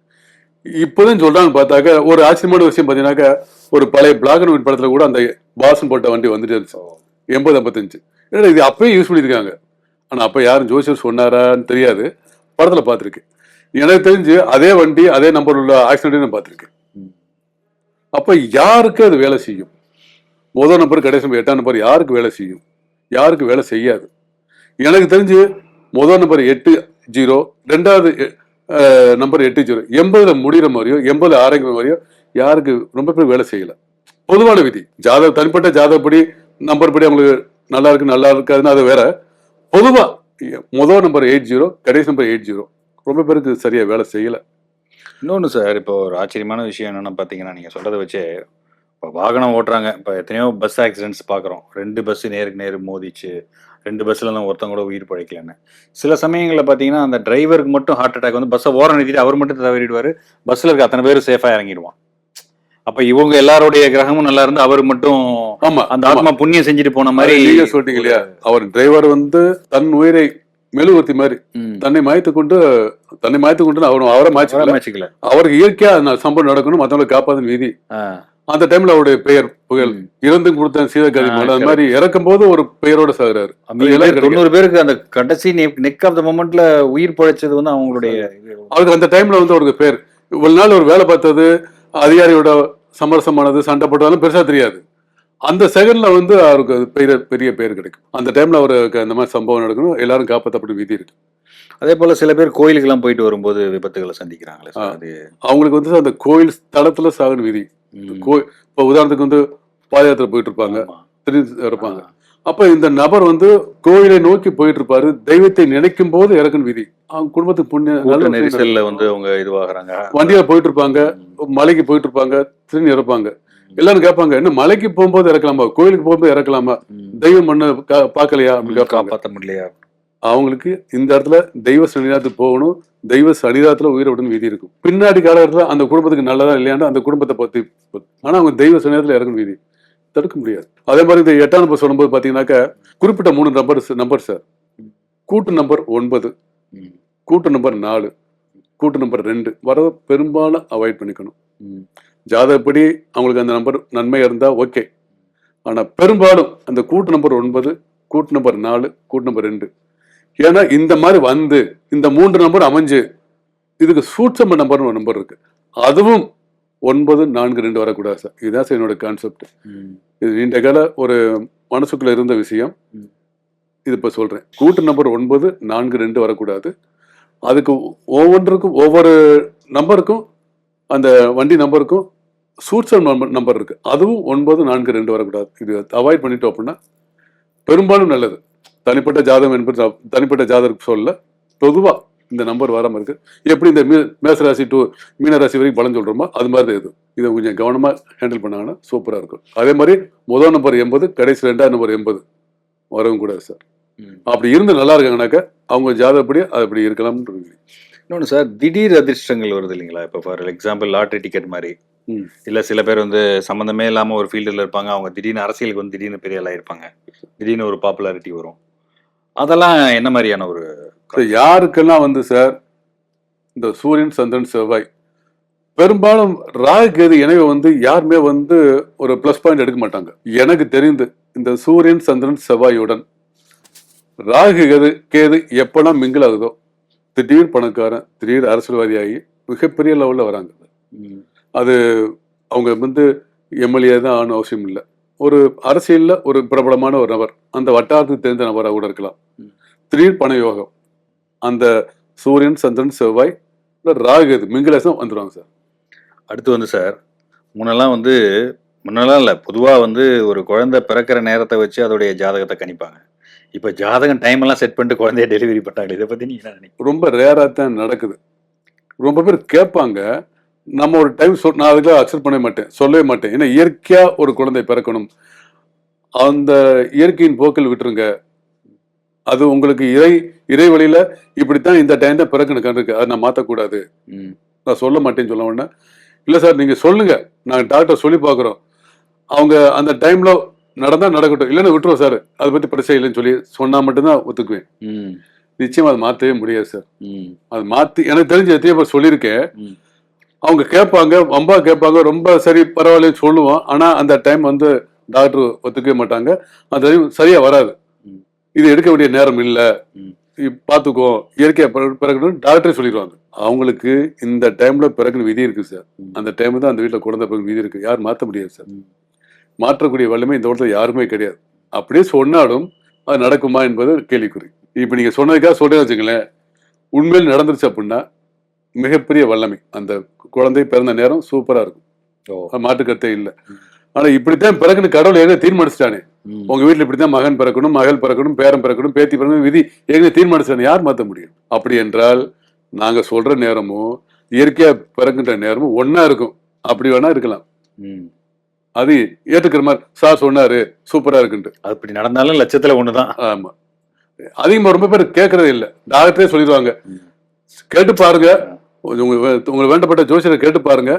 B: இப்போதான் சொல்றான்னு பார்த்தாக்க ஒரு ஆச்சரியமான விஷயம் பார்த்தீங்கன்னாக்கா ஒரு பழைய பிளாக் அண்ட் ஒயிட் படத்துல கூட அந்த பாஸ் போட்ட வண்டி வந்துட்டு இருந்துச்சு 80-55. ஏன்னா இது அப்பயே யூஸ் பண்ணியிருக்காங்க. ஆனால் அப்போ யாரும் ஜோசியர் சொன்னாரான்னு தெரியாது, படத்தில் பார்த்துருக்கேன். எனக்கு தெரிஞ்சு அதே வண்டி அதே நம்பர் உள்ள ஆக்சிடென்ட் நான் பார்த்துருக்கேன். அப்போ யாருக்கு அது வேலை செய்யும்? முதல் நம்பர் கடைசி நம்பர் 8ஆம் நம்பர் யாருக்கு வேலை செய்யும்? யாருக்கு வேலை செய்யாது? எனக்கு தெரிஞ்சு முதல் நம்பர் 80, ரெண்டாவது நம்பர் 80 80ல முடிகிற மாதிரியோ 80ல ஆரம்பிக்கிற மாதிரியோ யாருக்கு ரொம்ப பேர் வேலை செய்யல. பொதுவான விதி தனிப்பட்ட ஜாதகப்படி நம்பர் படி அவங்களுக்கு நல்லா இருக்கு நல்லா இருக்காதுன்னு அது வேற. பொதுவா முதல் நம்பர் 80 கடைசி நம்பர் 80 ரொம்ப பேருக்கு சரியா வேலை செய்யல.
A: இன்னொன்று சார், இப்போ ஒரு ஆச்சரியமான விஷயம் என்னென்னு பார்த்தீங்கன்னா, நீங்கள் சொல்கிறத வச்சு இப்போ வாகனம் ஓட்டுறாங்க. இப்போ எத்தனையோ பஸ் ஆக்சிடென்ட்ஸ் பார்க்குறோம். 2 பஸ்ஸு நேருக்கு நேர் மோதிச்சு, 2 பஸ்ஸில் தான் ஒருத்தங்க கூட உயிர் பழைக்கலன்னு. சில சமயங்களில் பார்த்தீங்கன்னா அந்த டிரைவருக்கு மட்டும் ஹார்ட் அட்டாக் வந்து பஸ்ஸை ஓரம் நிறுத்திட்டு அவர் மட்டும் தவறிடுவார், பஸ்ஸில் இருக்க அத்தனை பேர் சேஃபாக இறங்கிடுவான். அப்போ இவங்க எல்லாருடைய கிரகமும் நல்லா இருந்து அவர் மட்டும் அந்த ஆத்மா புண்ணியம் செஞ்சுட்டு போன மாதிரி
B: நீங்க சொல்றீங்க இல்லையா? அவர் டிரைவர் வந்து தன் உயிரை மெழுகுவர்த்தி மாதிரி தன்னை மாய்த்து கொண்டு அவரை மாய்ச்சிக்கல. அவருக்கு இயற்கையா சம்பவம் நடக்கணும், மற்றவங்களை காப்பாத விதி. அந்த டைம்ல அவருடைய பெயர் புகழ் இறந்து கொடுத்த சீதகாரி அந்த மாதிரி இறக்கும் போது ஒரு பெயரோட சாகுறாரு.
A: 90 பேருக்கு அந்த கடைசி நெக் ஆஃப் த மொமெண்ட்ல உயிர் பழைச்சது வந்து அவங்களுடைய
B: அவருக்கு அந்த டைம்ல வந்து அவருக்கு பேர் இவ்வளவு நாள் ஒரு வேலை பார்த்தது அதிகாரியோட சமரசமானது சண்டை போட்டாலும் பெருசா தெரியாது. அந்த செகண்ட்ல வந்து அவருக்கு பெரிய பேர் கிடைக்கும். அந்த டைம்ல அவருக்கு அந்த மாதிரி சம்பவம் நடக்கணும், எல்லாரும் காப்பாற்றப்படும் விதி இருக்கு.
A: அதே போல சில பேர் கோயிலுக்கு எல்லாம் போயிட்டு வரும்போது விபத்துகளை சந்திக்கிறாங்களே, அது
B: அவங்களுக்கு வந்து அந்த கோயில் தளத்துல சாகணும் விதி. இப்போ உதாரணத்துக்கு வந்து பாத யாத்திரை போயிட்டு இருப்பாங்க, திடீர்னு இருப்பாங்க. அப்ப இந்த நபர் வந்து கோயிலை நோக்கி போயிட்டு இருப்பாரு, தெய்வத்தை நினைக்கும் போது இறக்கணும் விதி. அவங்க குடும்பத்துக்கு புண்ணிய
A: நெரிசல்ல வந்து அவங்க இதுவாகிறாங்க.
B: வண்டியில போயிட்டு இருப்பாங்க, மலைக்கு போயிட்டு இருப்பாங்க, திடீர்னு இறப்பாங்க. எல்லாரும் கேட்பாங்க, என்ன மலைக்கு போகும்போது இறக்கலாமா, கோயிலுக்கு போகும்போது இறக்கலாமா, தெய்வம் மண்ண பாக்கலையா அப்படின்னு
A: காப்பாற்ற முடியலையா? அவங்களுக்கு
B: இந்த இடத்துல தெய்வ சன்னிதானத்துக்கு போகணும், தெய்வ சன்னிதானத்துல உயிரை விடணும் விதி இருக்கும். பின்னாடி காலகட்டத்தில் அந்த குடும்பத்துக்கு நல்லதா இல்லையாண்டு அந்த குடும்பத்தை பத்தி, ஆனா அவங்க தெய்வ சன்னிதானத்துல இறக்கணும் விதி தடுக்க முடியாது. அதே மாதிரி இந்த 8ஆம் நம்பர் சொல்லும்போது பாத்தீங்கன்னாக்கா குறிப்பிட்ட 3 நம்பர் சார், கூட்டு நம்பர் 9, கூட்டு நம்பர் 4, கூட்டு நம்பர் 2 வர பெரும்பாலும் அவாய்ட் பண்ணிக்கணும். ஜாதகப்படி அவங்களுக்கு அந்த நம்பர் நன்மையா இருந்தா ஓகே. ஆனா பெரும்பாலும் அந்த கூட்டு நம்பர் 9, கூட்டு நம்பர் 4, கூட்டு நம்பர் 2, ஏன்னா இந்த மாதிரி வந்து இந்த 3 நம்பர் அமைஞ்சு இதுக்கு சூட்சம நம்பர்னு ஒரு நம்பர் இருக்கு, அதுவும் 9 4 2 வரக்கூடாது சார். இதுதான் சார் என்னோட கான்செப்ட். இது நீண்ட கால ஒரு மனசுக்குள்ள இருந்த விஷயம், இது இப்ப சொல்றேன். கூட்டு நம்பர் 9 4 2 வரக்கூடாது. அதுக்கு ஒவ்வொன்றுக்கும் ஒவ்வொரு நம்பருக்கும் அந்த வண்டி நம்பருக்கும் சூட்சம் நம்பர் இருக்கு, அதுவும் 9 4 2 வரக்கூடாது. இது அவாய்ட் பண்ணிட்டோம் அப்படின்னா பெரும்பாலும் நல்லது. தனிப்பட்ட ஜாதகம் என்பது தனிப்பட்ட ஜாதகம் சொல்ல, பொதுவா இந்த நம்பர் வராம இருக்கு. எப்படி இந்த மேசராசி டு மீனராசி வரைக்கும் பலன் சொல்றோமோ அது மாதிரி இது இதை கொஞ்சம் கவனமா ஹேண்டில் பண்ணாங்கன்னா சூப்பரா இருக்கும். அதே மாதிரி முதல் நம்பர் 80 கடைசி 2ஆம் நம்பர் 80 வரவும் கூடாது சார். அப்படி இருந்து நல்லா இருக்காங்கனாக்கா அவங்க ஜாதகப்படி அது அப்படி இருக்கலாம்.
A: இன்னொன்று சார், திடீர் அதிர்ஷ்டங்கள் வருது இல்லைங்களா? இப்போ ஃபார் எக்ஸாம்பிள் லாட்ரி டிக்கெட் மாதிரி, இல்லை சில பேர் வந்து சம்மந்தமே இல்லாமல் ஒரு ஃபீல்டில் இருப்பாங்க, அவங்க திடீர்னு அரசியலுக்கு வந்து திடீர்னு பெரிய ஆளாக இருப்பாங்க, திடீர்னு ஒரு பாப்புலாரிட்டி வரும். அதெல்லாம் என்ன மாதிரியான ஒரு
B: யாருக்கெல்லாம் வந்து சார் இந்த சூரியன் சந்திரன் செவ்வாய் பெரும்பாலும் ராகு கேது இணைவை வந்து யாருமே வந்து ஒரு பிளஸ் பாயிண்ட் எடுக்க மாட்டாங்க. எனக்கு தெரிந்து இந்த சூரியன் சந்திரன் செவ்வாயுடன் ராகு கேது எப்பெல்லாம் மிங்கிள் ஆகுதோ திடீர் பணக்காரன் திடீர் அரசியல்வாதியாகி மிகப்பெரிய லெவலில் வராங்க. அது அவங்க வந்து எம்எல்ஏ தான் ஆன அவசியம் இல்லை, ஒரு அரசியலில் ஒரு பிரபலமான ஒரு நபர், அந்த வட்டாரத்துக்கு தெரிந்த நபராக கூட இருக்கலாம். திடீர் பண யோகம் அந்த சூரியன் சந்திரன் செவ்வாய் ராகு மிங்கிலேசம் வந்துடுவாங்க சார்.
A: அடுத்து வந்து சார், முன்னெல்லாம் இல்லை, பொதுவாக வந்து ஒரு குழந்தை பிறக்கிற நேரத்தை வச்சு அதோடைய ஜாதகத்தை கணிப்பாங்க. இப்போ ஜாதகம் டைம் எல்லாம் செட் பண்ணிட்டு குழந்தைய டெலிவரி பண்ணாங்க. இதை பற்றி நீங்கள் என்ன நினைக்கிறீங்க?
B: ரொம்ப ரேராக தான் நடக்குது. ரொம்ப பேர் கேட்பாங்க. நம்ம ஒரு டைம் நான் அதுக்கு அக்செப்ட் பண்ணவே மாட்டேன், சொல்லவே மாட்டேன். ஏன்னா இயற்கையா ஒரு குழந்தை பிறக்கணும், அந்த இயற்கையின் போக்கில் விட்டுருங்க. அது உங்களுக்கு இறை வழியில இப்படித்தான் இந்த டைம் தான் பிறக்கணும் கண்டிருக்கு, அதை நான் மாற்றக்கூடாது, நான் சொல்ல மாட்டேன்னு சொல்ல உடனே, இல்லை சார் நீங்கள் சொல்லுங்க, நாங்கள் டாக்டர் சொல்லி பார்க்குறோம், அவங்க அந்த டைம்ல நடந்தா நடக்கட்டும், இல்லைன்னா விட்டுருவோம் சார், அதை பற்றி பிரச்சனை இல்லைன்னு சொல்லி சொன்னா மட்டும்தான் ஒத்துக்குவேன். நிச்சயம் அதை மாற்றவே முடியாது சார். அது மாற்றி எனக்கு தெரிஞ்ச எத்தனையோ பேர் சொல்லியிருக்கேன். அவங்க கேட்பாங்க, வம்பா கேட்பாங்க, ரொம்ப சரி பரவாயில்லன்னு சொல்லுவோம். ஆனால் அந்த டைம் வந்து டாக்டர் ஒத்துக்கவே மாட்டாங்க, அந்த டைம் சரியா வராது, இது எடுக்க வேண்டிய நேரம் இல்லை, பார்த்துக்கோ இயற்கையா பிறக்கணும் டாக்டரே சொல்லிடுவாங்க. அவங்களுக்கு இந்த டைம்ல பிறகுன்னு விதி இருக்கு சார். அந்த டைம் தான் அந்த வீட்டில் குழந்தை பிறகு விதி இருக்கு, யாரும் மாற்ற முடியாது சார். மாற்றக்கூடிய வல்லமை இந்த உலகத்தில் யாருமே கிடையாது. அப்படியே சொன்னாலும் அது நடக்குமா என்பது கேள்விக்குறி. இப்போ நீங்க சொன்னதுக்காக சொல்றேன்னு வச்சுங்களேன், உண்மையில் நடந்துருச்சு அப்படின்னா மிகப்பெரிய வல்லமை. அந்த குழந்தை பிறந்த நேரம் சூப்பரா இருக்கும், மாற்றுக்கருத்தே இல்லை. ஆனா இப்படித்தான் பிறகுன்னு கடவுள் ஏற்கனவே தீர்மானிச்சிட்டானே, உங்க வீட்டுல இப்படித்தான் மகன் பிறக்கணும், மகள் பிறக்கணும், பேரன் பிறக்கணும், பேத்தி பிறக்கணும், விதி ஏற்கனவே தீர்மானிச்சானே, யார் மாற்ற முடியும்? அப்படி என்றால் நாங்க சொல்ற நேரமும் இயற்கையா பிறக்கின்ற நேரமும் ஒன்னா இருக்கும். அப்படி வேணா இருக்கலாம், அது ஏற்றுக்கிற மாதிரி. சார் சொன்னாரு சூப்பரா இருக்குன்ட்டு,
A: அப்படி நடந்தாலும் லட்சத்துல ஒண்ணுதான்.
B: ஆமா, அதிகமா ரொம்ப பேர் கேட்கறதே இல்லை, டாக்டரே சொல்லிடுவாங்க, கேட்டு பாருங்க, உங்களுக்கு வேண்டப்பட்ட ஜோசியரை கேட்டு பாருங்க,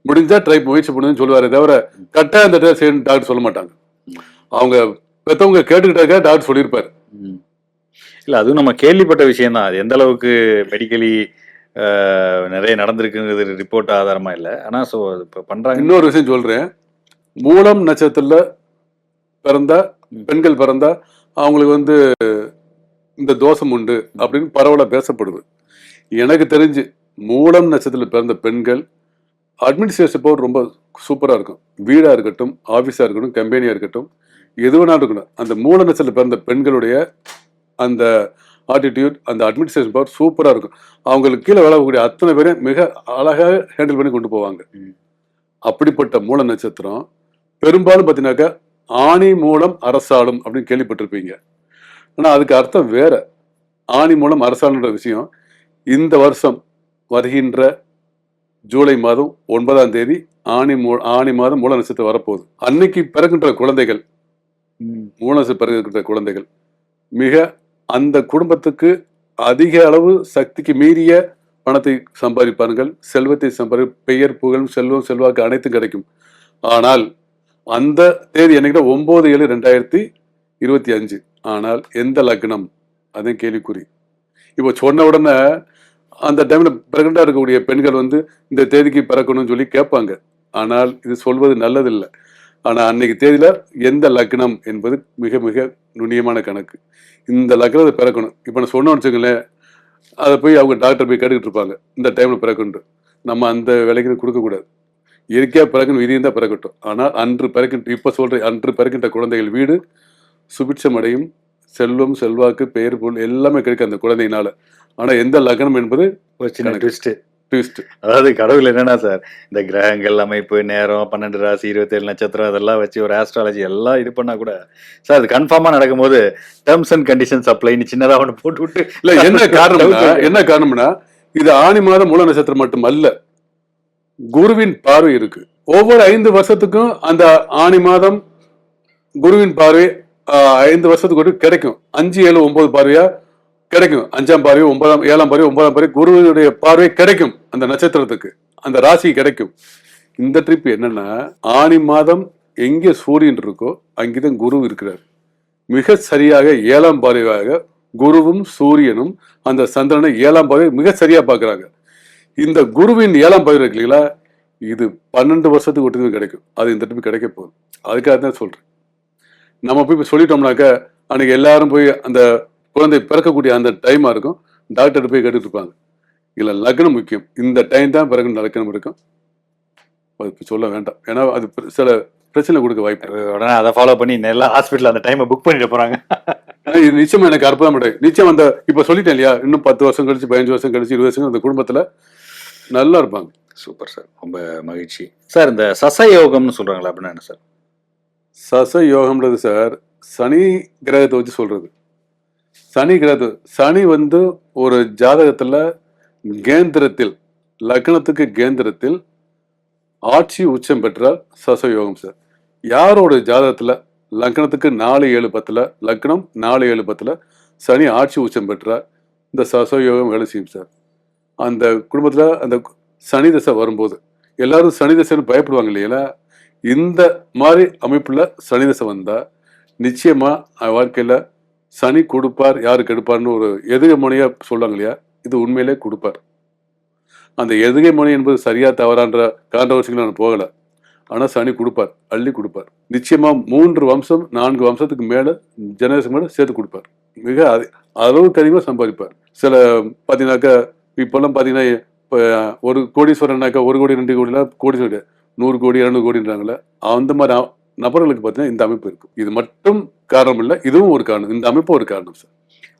B: முடிஞ்சா ட்ரை முயற்சி பண்ணுன்னு சொல்லுவாரு தவிர கட்டாயம் அந்த செய்யணும் டாக்டர் சொல்ல மாட்டாங்க. அவங்க பெற்றவங்க கேட்டுக்கிட்டாக்க டாக்டர் சொல்லியிருப்பாரு.
A: இல்ல அதுவும் நம்ம கேள்விப்பட்ட விஷயம் தான், அது எந்த அளவுக்கு மெடிக்கலி நிறைய நடந்திருக்குங்கிறது ரிப்போர்ட் ஆதாரமா இல்லை. ஆனா சோ இப்ப பண்றாங்க.
B: இன்னொரு விஷயம் சொல்றேன், மூலம் நட்சத்திரத்துல பிறந்தா பெண்கள் பிறந்தா அவங்களுக்கு வந்து இந்த தோஷம் உண்டு அப்படின்னு பரவலா பேசப்படுது. எனக்கு தெரிஞ்சு மூலம் நட்சத்திரத்தில் பிறந்த பெண்கள் அட்மினிஸ்ட்ரேஷன் பவர் ரொம்ப சூப்பரா இருக்கும். வீடா இருக்கட்டும், ஆபீஸா இருக்கட்டும், கம்பெனியா இருக்கட்டும், எது வேணாலும் இருக்கணும், அந்த மூல நட்சத்திரத்தில் பிறந்த பெண்களுடைய அந்த ஆட்டிடியூட், அந்த அட்மினிஸ்ட்ரேஷன் பவர் சூப்பரா இருக்கும். அவங்களுக்கு கீழே வேலை கூடிய அத்தனை பேரையும் மிக அழகாக ஹேண்டில் பண்ணி கொண்டு போவாங்க. அப்படிப்பட்ட மூல நட்சத்திரம் பெரும்பாலும் பார்த்தீங்கன்னாக்கா ஆணி மூலம் அரசாளும் அப்படின்னு கேள்விப்பட்டிருப்பீங்க. ஆனா அதுக்கு அர்த்தம் வேற. ஆணி மூலம் அரசாளுன்ற விஷயம் இந்த வருஷம் வருகின்ற ஜூலை மாதம் 9ஆம் தேதி ஆணி மாதம் மூல நட்சத்திரம் வரப்போகுது. அன்னைக்கு பிறக்கின்ற குழந்தைகள், மூல நட்சத்திரம் பிறக்கின்ற குழந்தைகள் மிக அந்த குடும்பத்துக்கு அதிக அளவு சக்திக்கு மீறிய பணத்தை சம்பாதிப்பார்கள், செல்வத்தை பெயர் புகழ் செல்வம் செல்வாக்கு அனைத்தும் கிடைக்கும். ஆனால் அந்த தேதி என்னைக்கு 9/7/2025. ஆனால் எந்த லக்னம் அதான் கேள்விக்குறி. இப்போ சொன்ன உடனே அந்த டைம்ல பிரெக்னண்டா இருக்கக்கூடிய பெண்கள் வந்து இந்த தேதிக்கு பிறக்கணும்னு சொல்லி கேட்பாங்க. ஆனால் இது சொல்வது நல்லதில்லை. ஆனா அன்னைக்கு தேதியில எந்த லக்னம் என்பது மிக மிக நுண்ணியமான கணக்கு. இந்த லக்னத்தை பிறக்கணும். இப்போ நான் சொன்னோன்னு வச்சுங்களேன், அதை போய் அவங்க டாக்டர் போய் கேட்டுக்கிட்டு இருப்பாங்க, இந்த டைம்ல பிறக்கணும். நம்ம அந்த விலைக்கு கொடுக்கக்கூடாது. இயற்கையா பிறக்கணும், விதியும் தான் பிறக்கட்டும். ஆனால் அன்று பிறக்கின்ற, இப்ப சொல்றேன், அன்று பிறக்கின்ற குழந்தைகள் வீடு சுபிட்சம் அடையும், செல்வம் செல்வாக்கு பெயர் பொருள் எல்லாமே கிடைக்கும் அந்த குழந்தையினால. ஆனா எந்த லக்னம் என்பது
A: ஒரு சின்ன ட்விஸ்ட்.
B: ட்விஸ்ட்.
A: அதாவது கடவுள் என்னன்னா சார், இந்த கிரகங்கள் அமைப்பு, நேரம், 12 ராசி, 27 நட்சத்திரம் அதெல்லாம் வச்சு ஒரு ஆஸ்ட்ராலஜி எல்லாம் இது பண்ணா கூட சார் அது கன்ஃபார்மா நடக்கும்போது டேர்ம்ஸ் அண்ட் கண்டிஷன்ஸ் அப்ளைன்னு சின்னதா ஒன்று போட்டு விட்டு
B: இல்ல என்ன காரணம்னா இது ஆணி மாதம் மூல நட்சத்திரம் மட்டும் அல்ல, குருவின் பார்வை இருக்கு. ஒவ்வொரு 5 வருஷத்துக்கும் அந்த ஆணி மாதம் குருவின் பார்வை 5 வருஷத்துக்கு ஒரு கிடைக்கும். 5, 7, 9 பார்வையா கிடைக்கும். 5ஆம் பார்வை, 9ஆம் 7ஆம் பார்வை, 9ஆம் பார்வை குருவினுடைய பார்வை கிடைக்கும். அந்த நட்சத்திரத்துக்கு, அந்த ராசி கிடைக்கும். இந்த ட்ரிப் என்னன்னா, ஆணி மாதம் எங்கே சூரியன் இருக்கோ அங்கேதான் குரு இருக்கிறார். மிக சரியாக 7ஆம் பார்வையாக குருவும் சூரியனும் அந்த சந்திரனை 7ஆம் பார்வை மிக சரியா பாக்குறாங்க. இந்த குருவின் 7ஆம் பார்வை இருக்கு இல்லைங்களா, இது 12 வருஷத்துக்கு ஒட்டுமே கிடைக்கும். அது இந்த ட்ரிப் கிடைக்க போகுது. அதுக்காக தான் சொல்றேன். நம்ம போய் சொல்லிட்டோம்னாக்க அன்னைக்கு எல்லாரும் போய் அந்த குழந்தை பிறக்கக்கூடிய அந்த டைமா இருக்கும், டாக்டர் போய் கேட்டுட்டு இருப்பாங்க. இல்ல லக்னம் முக்கியம், இந்த டைம் தான் பிறகு லக்னம் இருக்கும், அது சொல்ல வேண்டாம். ஏன்னா அது சில பிரச்சனை கொடுக்க வாய்ப்பு.
A: உடனே அதை ஃபாலோ பண்ணி எல்லா ஹாஸ்பிட்டல் அந்த டைமை புக் பண்ணிட்டு போறாங்க.
B: இது நிச்சயமா எனக்கு அற்புதம் கிடையாது. நிச்சயம் அந்த இப்ப சொல்லிட்டேன் இல்லையா, இன்னும் 10 வருஷம் கழிச்சு, 15 வருஷம் கழிச்சு, 20 வருஷம் அந்த குடும்பத்துல நல்லா இருப்பாங்க.
A: சூப்பர் சார், ரொம்ப மகிழ்ச்சி சார். இந்த சச யோகம்னு சொல்றாங்களா அப்படின்னா என்ன சார்?
B: சச யோகம்ன்றது சார் சனி கிரகத்தை வச்சு சொல்றது. சனி வந்து ஒரு ஜாதகத்துல கேந்திரத்தில், லக்னத்துக்கு கேந்திரத்தில் ஆட்சி உச்சம் பெற்றால் சசயோகம் சார். யாரோட ஜாதகத்துல லக்னத்துக்கு 4-7-10 லக்னம் 4-7-10 சனி ஆட்சி உச்சம் பெற்றால் இந்த சசயோகம் வேலை செய்யும் சார். அந்த குடும்பத்துல அந்த சனி தசை வரும்போது எல்லாரும் சனி தசைன்னு பயப்படுவாங்க இல்லையா? இந்த மாதிரி அமைப்புல சனி தசை வந்தா நிச்சயமா வாழ்க்கையில சனி கொடுப்பார், யாருக்கு எடுப்பார்னு ஒரு எதுகை முனையா சொல்றாங்க இல்லையா? இது உண்மையிலே கொடுப்பார். அந்த எதுகை முனை என்பது சரியா தவறான்ற கான்ட்ரவர்சிக்கு நான் போகல. ஆனா சனி கொடுப்பார், அள்ளி கொடுப்பார். நிச்சயமா 3 வம்சம் 4 வம்சத்துக்கு மேல ஜெனரேஷன் மேல சேர்த்து கொடுப்பார். மிக அளவுக்கு அதிகமா சம்பாதிப்பார். சில பாத்தீங்கன்னாக்கா இப்பெல்லாம் பாத்தீங்கன்னா இப்ப ஒரு கோடீஸ்வரனாக்கா 1 கோடி 2 கோடிலாம் கோடீஸ்வரர் 100 கோடி 200 கோடின்றாங்களே, அந்த மாதிரி நபர்களுக்கு பார்த்தீங்கன்னா இந்த அமைப்பு இருக்கும். இது மட்டும் காரணம் இல்லை, இதுவும் ஒரு காரணம். இந்த அமைப்பு ஒரு காரணம் சார்.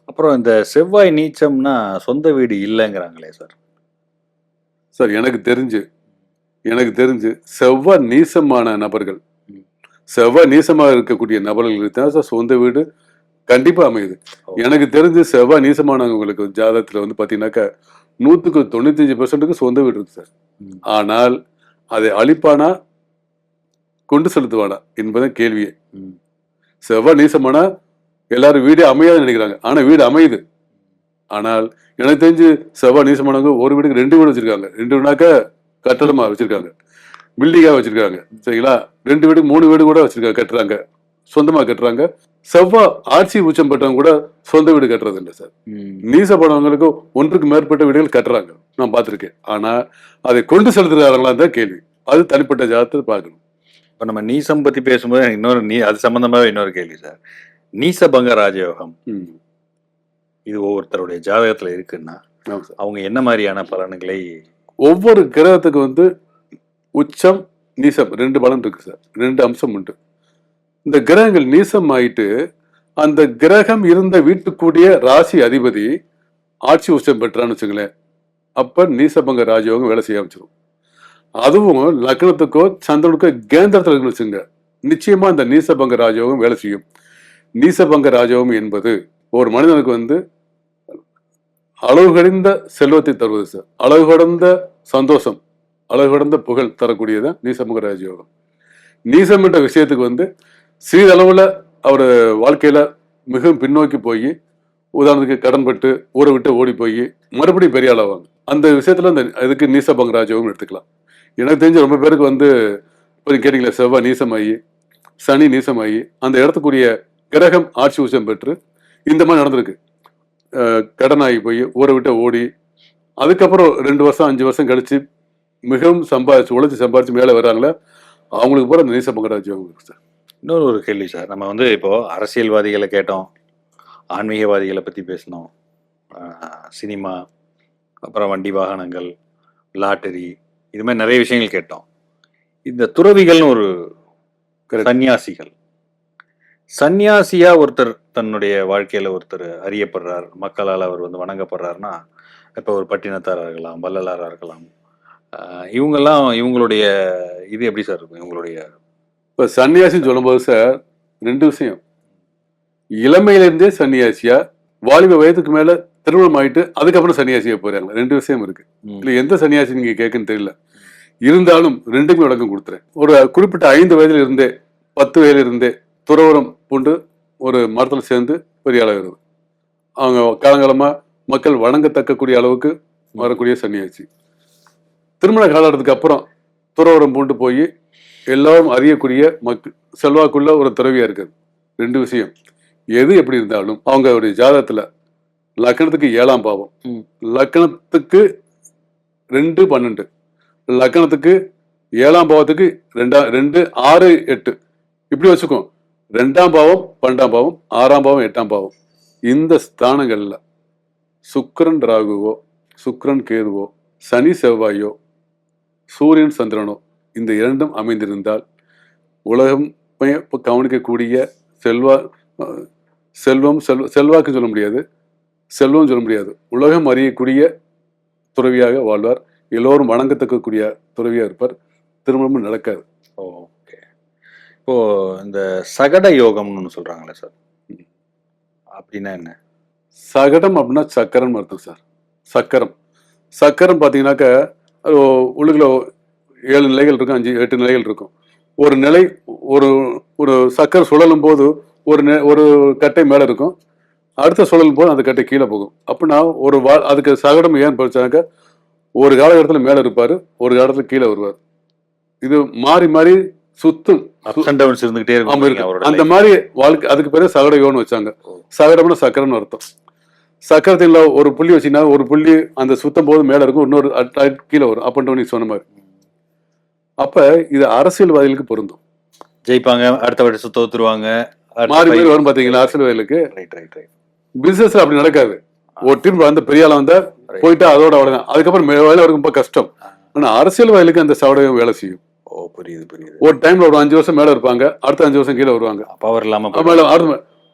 A: அப்புறம் இந்த செவ்வாய் நீச்சம்னா சொந்த வீடு இல்லைங்கிறாங்களே சார்.
B: சார் எனக்கு தெரிஞ்சு செவ்வாய் நீசமான நபர்கள், செவ்வாய் நீசமாக இருக்கக்கூடிய நபர்களுக்கு தான் சார் சொந்த வீடு கண்டிப்பா அமையுது. எனக்கு தெரிஞ்சு செவ்வாய் நீசமானவங்களுக்கு ஜாதகத்துல வந்து பாத்தீங்கன்னாக்கா 100க்கு 95% சொந்த வீடு இருக்கு சார். ஆனால் அதை அழிப்பானா கொண்டு செலுத்துவானா என்பதுதான் கேள்வியே. செவ்வாய் நீசமானா எல்லாரும் வீடு அமையாது நினைக்கிறாங்க, ஆனா வீடு அமையுது. ஆனால் எனக்கு தெரிஞ்சு செவ்வாய் நீசமானவங்க ஒரு வீடுக்கு 2 வீடு வச்சிருக்காங்க. 2 வீடுனாக்க கட்டடமா வச்சிருக்காங்க, பில்டிங்கா வச்சிருக்காங்க. சரிங்களா? 2 வீடு 3 வீடு கூட வச்சிருக்காங்க, கட்டுறாங்க, சொந்தமா கட்டுறாங்க. செவ்வாய் ஆட்சி உச்சம் பெற்றவங்க கூட சொந்த வீடு கட்டுறது இல்லை சார். நீசப்படவங்களுக்கு 1க்கு மேற்பட்ட வீடுகள் கட்டுறாங்க, நான் பார்த்திருக்கேன். ஆனா அதை கொண்டு செலுத்துறாங்களா தான் கேள்வி. அது தனிப்பட்ட ஜாதகத்தை பார்க்கணும்.
A: இப்போ நம்ம நீசம் பத்தி பேசும்போது எனக்கு இன்னொரு அது சம்பந்தமாவே இன்னொரு கேள்வி சார். நீசபங்க ராஜயோகம் இது ஒவ்வொருத்தருடைய ஜாதகத்துல இருக்குன்னா அவங்க என்ன மாதிரியான பலன்களை?
B: ஒவ்வொரு கிரகத்துக்கு வந்து உச்சம் நீசம் 2 பலன் இருக்கு சார், 2 அம்சம் உண்டு. இந்த கிரகங்கள் நீசம் ஆயிட்டு அந்த கிரகம் இருந்த வீட்டுக்குரிய ராசி அதிபதி ஆட்சி உச்சம் பெற்றான்னு வச்சுங்களேன், அப்ப நீசபங்க ராஜயோகம் வேலை செய்ய ஆரம்பிச்சிடும். அதுவும் லக்னத்துக்கோ சந்திரனுக்கோ கேந்திரத்தில் இருக்குன்னு வச்சுங்க, நிச்சயமா இந்த நீசபங்க ராஜயோகம் வேலை செய்யும். நீசபங்க ராஜயோகம் என்பது ஒரு மனிதனுக்கு வந்து அளவு கடந்த செல்வத்தை தருவது சார், அளவு கடந்த சந்தோஷம், அளவு கடந்த புகழ் தரக்கூடியதான் நீசபங்க ராஜயோகம். நீசம் என்ற விஷயத்துக்கு வந்து சிறிதளவுல அவர் வாழ்க்கையில மிகவும் பின்னோக்கி போய், உதாரணத்துக்கு கடன்பட்டு ஊரை விட்டு ஓடி போய் மறுபடியும் பெரிய ஆளாவாங்க. அந்த விஷயத்துல அந்த இதுக்கு நீசபங்க ராஜயோகம் எடுத்துக்கலாம். எனக்கு தெரிஞ்ச ரொம்ப பேருக்கு வந்து இப்போ கேட்டீங்களா, செவ்வாய் நீசமாகி சனி நீசமாகி அந்த இடத்துக்குரிய கிரகம் ஆட்சி உச்சம் பெற்று இந்த மாதிரி நடந்திருக்கு. கடன் ஆகி போய் ஊரை விட்டு ஓடி அதுக்கப்புறம் 2 வருஷம் 5 வருஷம் கழிச்சு மிகவும் உழைச்சி சம்பாதிச்சு மேலே வர்றாங்களே, அவங்களுக்கு போகிற அந்த நீசபங்க ராஜயோகம் இருக்கு சார்.
A: இன்னொரு கேள்வி சார், நம்ம வந்து இப்போ அரசியல்வாதிகளை கேட்டோம், ஆன்மீகவாதிகளை பற்றி பேசினோம், சினிமா, அப்புறம் வண்டி வாகனங்கள், லாட்டரி, இது மாதிரி நிறைய விஷயங்கள் கேட்டோம். இந்த துறவிகள்னு ஒரு சன்னியாசிகள், சன்னியாசியா ஒருத்தர் தன்னுடைய வாழ்க்கையில ஒருத்தர் அறியப்படுறார், மக்களால் அவர் வந்து வணங்கப்படுறாருன்னா, இப்போ ஒரு பட்டினத்தாராக இருக்கலாம், வள்ளலாராக இருக்கலாம், இவங்கெல்லாம் இவங்களுடைய இது எப்படி சார் இருக்கும்? இவங்களுடைய
B: இப்போ சன்னியாசின்னு சொல்லும்போது சார் 2 விஷயம். இளமையிலேருந்தே சன்னியாசியா, வாலிப வயதுக்கு மேல திருமணம் ஆயிட்டு அதுக்கப்புறம் சன்னியாசியா போறாங்க. 2 விஷயம் இருக்கு. இல்லை எந்த சன்னியாசி நீங்க கேட்குன்னு தெரியல. இருந்தாலும் 2க்குமே விளக்கம் கொடுத்துறேன். ஒரு குறிப்பிட்ட 5 வயதுல இருந்தே 10 வயதுல இருந்தே துறவரம் பூண்டு ஒரு மரத்தில் சேர்ந்து பெரிய ஆளாகிறது. அவங்க காலங்காலமா மக்கள் வணங்கத்தக்கக்கூடிய அளவுக்கு வரக்கூடிய சன்னியாசி. திருமண காலத்துக்கு அப்புறம் துறவரம் பூண்டு போய் எல்லாரும் அறியக்கூடிய செல்வாக்குள்ள ஒரு துறவியா இருக்குது. 2 விஷயம். எது எப்படி இருந்தாலும் அவங்களுடைய ஜாதகத்துல லக்னத்துக்கு 7ஆம் பாவம், லக்னத்துக்கு 2-12, லக்னத்துக்கு 7ஆம் பாவத்துக்கு 2 6 8 இப்படி வச்சுக்கோ. 2ஆம் பாவம் 12ஆம் பாவம், 6ஆம் பாவம் 8ஆம் பாவம், இந்த ஸ்தானங்கள்ல சுக்கிரன் ராகுவோ, சுக்கிரன் கேதுவோ, சனி செவ்வாயோ, சூரியன் சந்திரனோ இந்த 2ம் அமைந்திருந்தால் உலகம் கவனிக்கக்கூடிய செல்வாக்கு சொல்ல முடியாது, செல்வம் சொல்ல முடியாது, உலகம் அறியக்கூடிய துறவியாக வாழ்வார். எல்லோரும் வணங்கத்தக்கக்கூடிய துறவியா இருப்பார். திருமணமும் நடக்காது.
A: ஓகே. இப்போ இந்த சகட யோகம்னு சொல்றாங்களே சார், அப்படின்னா என்ன?
B: சகடம் அப்படின்னா சக்கரம் அர்த்தம் சார். சக்கரம் பாத்தீங்கன்னாக்க அது உள்ளுக்குள்ள 7 நிலைகள் இருக்கும், 5-8 நிலைகள் இருக்கும். ஒரு நிலை ஒரு ஒரு சக்கரை சுழலும் போது ஒரு கட்டை மேலே இருக்கும், அடுத்த சுழலும் போது அந்த கட்டை கீழே போகும். அப்படின்னா அதுக்கு சகடம் ஏன் படிச்சாக்க ஒரு காலகட்டத்தில் மேலே இருப்பார், ஒரு காலத்தில் கீழே வருவார். இது மாறி மாறி சுத்தும்.
A: அப்ஸ் அண்ட் டவுன்ஸ் இருந்துகிட்டே
B: ஆமா,
A: இருக்கும்
B: இருக்கு.
A: அவரோட
B: அந்த
A: life.
B: மாதிரி வாழ்க்கை. அதுக்கு பேரு சகட யோகம்னு வச்சாங்க. சகடம்னா சக்கரம்னு அர்த்தம். சக்கரத்தில் ஒரு புள்ளி வச்சீங்கன்னா ஒரு புள்ளி அந்த சுத்தம் போது மேல இருக்கும், இன்னொரு கீழே வரும். அப் அண்ட் டவுன் நீ சொன்ன மாதிரி. அப்ப இது அரசியல்வாதிகளுக்கு பொருந்தும்.
A: ஜெயிப்பாங்க, அடுத்த வருஷம் தோத்துருவாங்க,
B: மாறி மாறி வரும் பாத்தீங்களா அரசியல்வாதிகளுக்கு.
A: ரைட்.
B: பிசினஸ்ல அப்படி நடக்காது. ஒரு டீம் வந்து பெரிய ஆளா வந்தா போயிட்டா அதோட அவ்வளவுதான். அதுக்கப்புறம் வேலை வரைக்கும் ரொம்ப கஷ்டம். ஆனா அரசியல்வாதிகளுக்கு அந்த சகடம் வேலை செய்யும்.
A: ஓ, புரியுது.
B: ஒரு டைம்ல ஒரு 5 வருஷம் மேல இருப்பாங்க, அடுத்த 5 வருஷம் கீழே வருவாங்க.
A: பவர் இல்லாம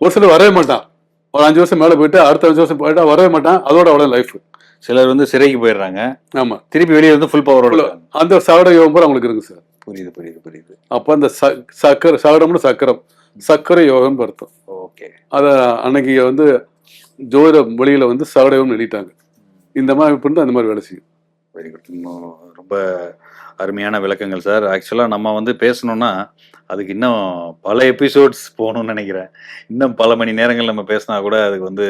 B: ஒரு சிலர் வரவே மாட்டான். ஒரு 5 வருஷம் மேல போயிட்டு அடுத்த 5 வருஷம் போயிட்டா வரவே மாட்டான். அதோட அவ்வளவு லைஃப்.
A: சிலர் வந்து சிறைக்கு போயிடுறாங்க,
B: ஆமா,
A: திருப்பி வெளியே வந்து ஃபுல் பவரோட.
B: அந்த சகட யோகம் போல அவங்களுக்கு இருக்கு சார்.
A: புரியுது.
B: அப்ப அந்த சகடம்னு சக்கரை யோகம் அர்த்தம்.
A: ஓகே.
B: அத அன்னைக்கு வந்து ஜோதிட மொழியில வந்து சகட யோகம் எழுதிட்டாங்க. இந்த மாதிரி பண்ணி அந்த மாதிரி வேலை செய்யும்.
A: Very good. ரொம்ப அருமையான விளக்கங்கள் சார். ஆக்சுவலாக நம்ம வந்து பேசணும்னா அதுக்கு இன்னும் பல எபிசோட்ஸ் போகணும்னு நினைக்கிறேன். இன்னும் பல மணி நேரங்கள் நம்ம பேசினா கூட அதுக்கு வந்து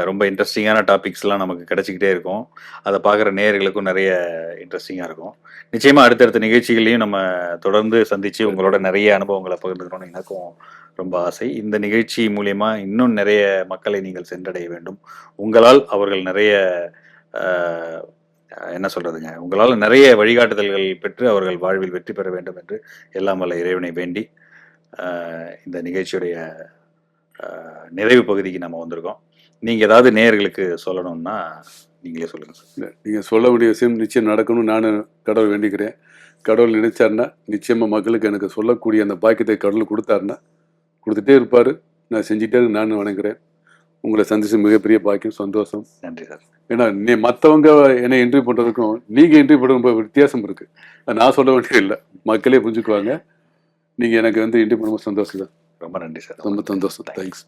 A: ரொம்ப இன்ட்ரெஸ்டிங்கான டாபிக்ஸ்லாம் நமக்கு கிடைச்சிக்கிட்டே இருக்கும். அதை பார்க்குற நேயர்களுக்கும் நிறைய இன்ட்ரெஸ்டிங்காக இருக்கும். நிச்சயமாக அடுத்தடுத்த நிகழ்ச்சிகளையும் நம்ம தொடர்ந்து சந்தித்து உங்களோட நிறைய அனுபவங்களை பகிர்ந்துக்கணும்னு எனக்கும் ரொம்ப ஆசை. இந்த நிகழ்ச்சி மூலயமா இன்னும் நிறைய மக்களை நீங்கள் சென்றடைய வேண்டும். உங்களால் அவர்கள் நிறைய என்ன சொல்றதுங்க, உங்களால் நிறைய வழிகாட்டுதல்கள் பெற்று அவர்கள் வாழ்வில் வெற்றி பெற வேண்டும் என்று எல்லாம் வல்ல இறைவனை வேண்டி இந்த நிகழ்ச்சியுடைய நிறைவு பகுதிக்கு நம்ம வந்திருக்கோம். நீங்க ஏதாவது நேயர்களுக்கு சொல்லணும்னா நீங்களே சொல்லுங்க சார்.
B: நீங்க சொல்ல வேண்டிய விஷயம் நிச்சயம் நடக்கணும்னு நான் கடவுள் வேண்டிக்கிறேன். கடவுள் நினைச்சாருன்னா நிச்சயமா மக்களுக்கு எனக்கு சொல்லக்கூடிய அந்த பாக்கியத்தை கடவுள் கொடுத்தாருன்னா கொடுத்துட்டே இருப்பாரு. நான் செஞ்சுட்டே நான் வணங்குறேன். உங்களை சந்திச்சு மிகப்பெரிய பாக்கியம், சந்தோஷம்.
A: நன்றி சார்.
B: ஏன்னா மற்றவங்க என்னை இன்டர்வியூ பண்ணுறதுக்கும் நீங்கள் இன்டர்வியூ பண்ணுறது வித்தியாசம் இருக்குது. நான் சொல்ல வேண்டியது இல்லை, மக்களே புரிஞ்சுக்குவாங்க. நீங்கள் எனக்கு வந்து இன்டர்வியூ பண்ணும்போது சந்தோஷம் தான்.
A: ரொம்ப நன்றி சார்.
B: ரொம்ப சந்தோஷம். தேங்க்ஸ்.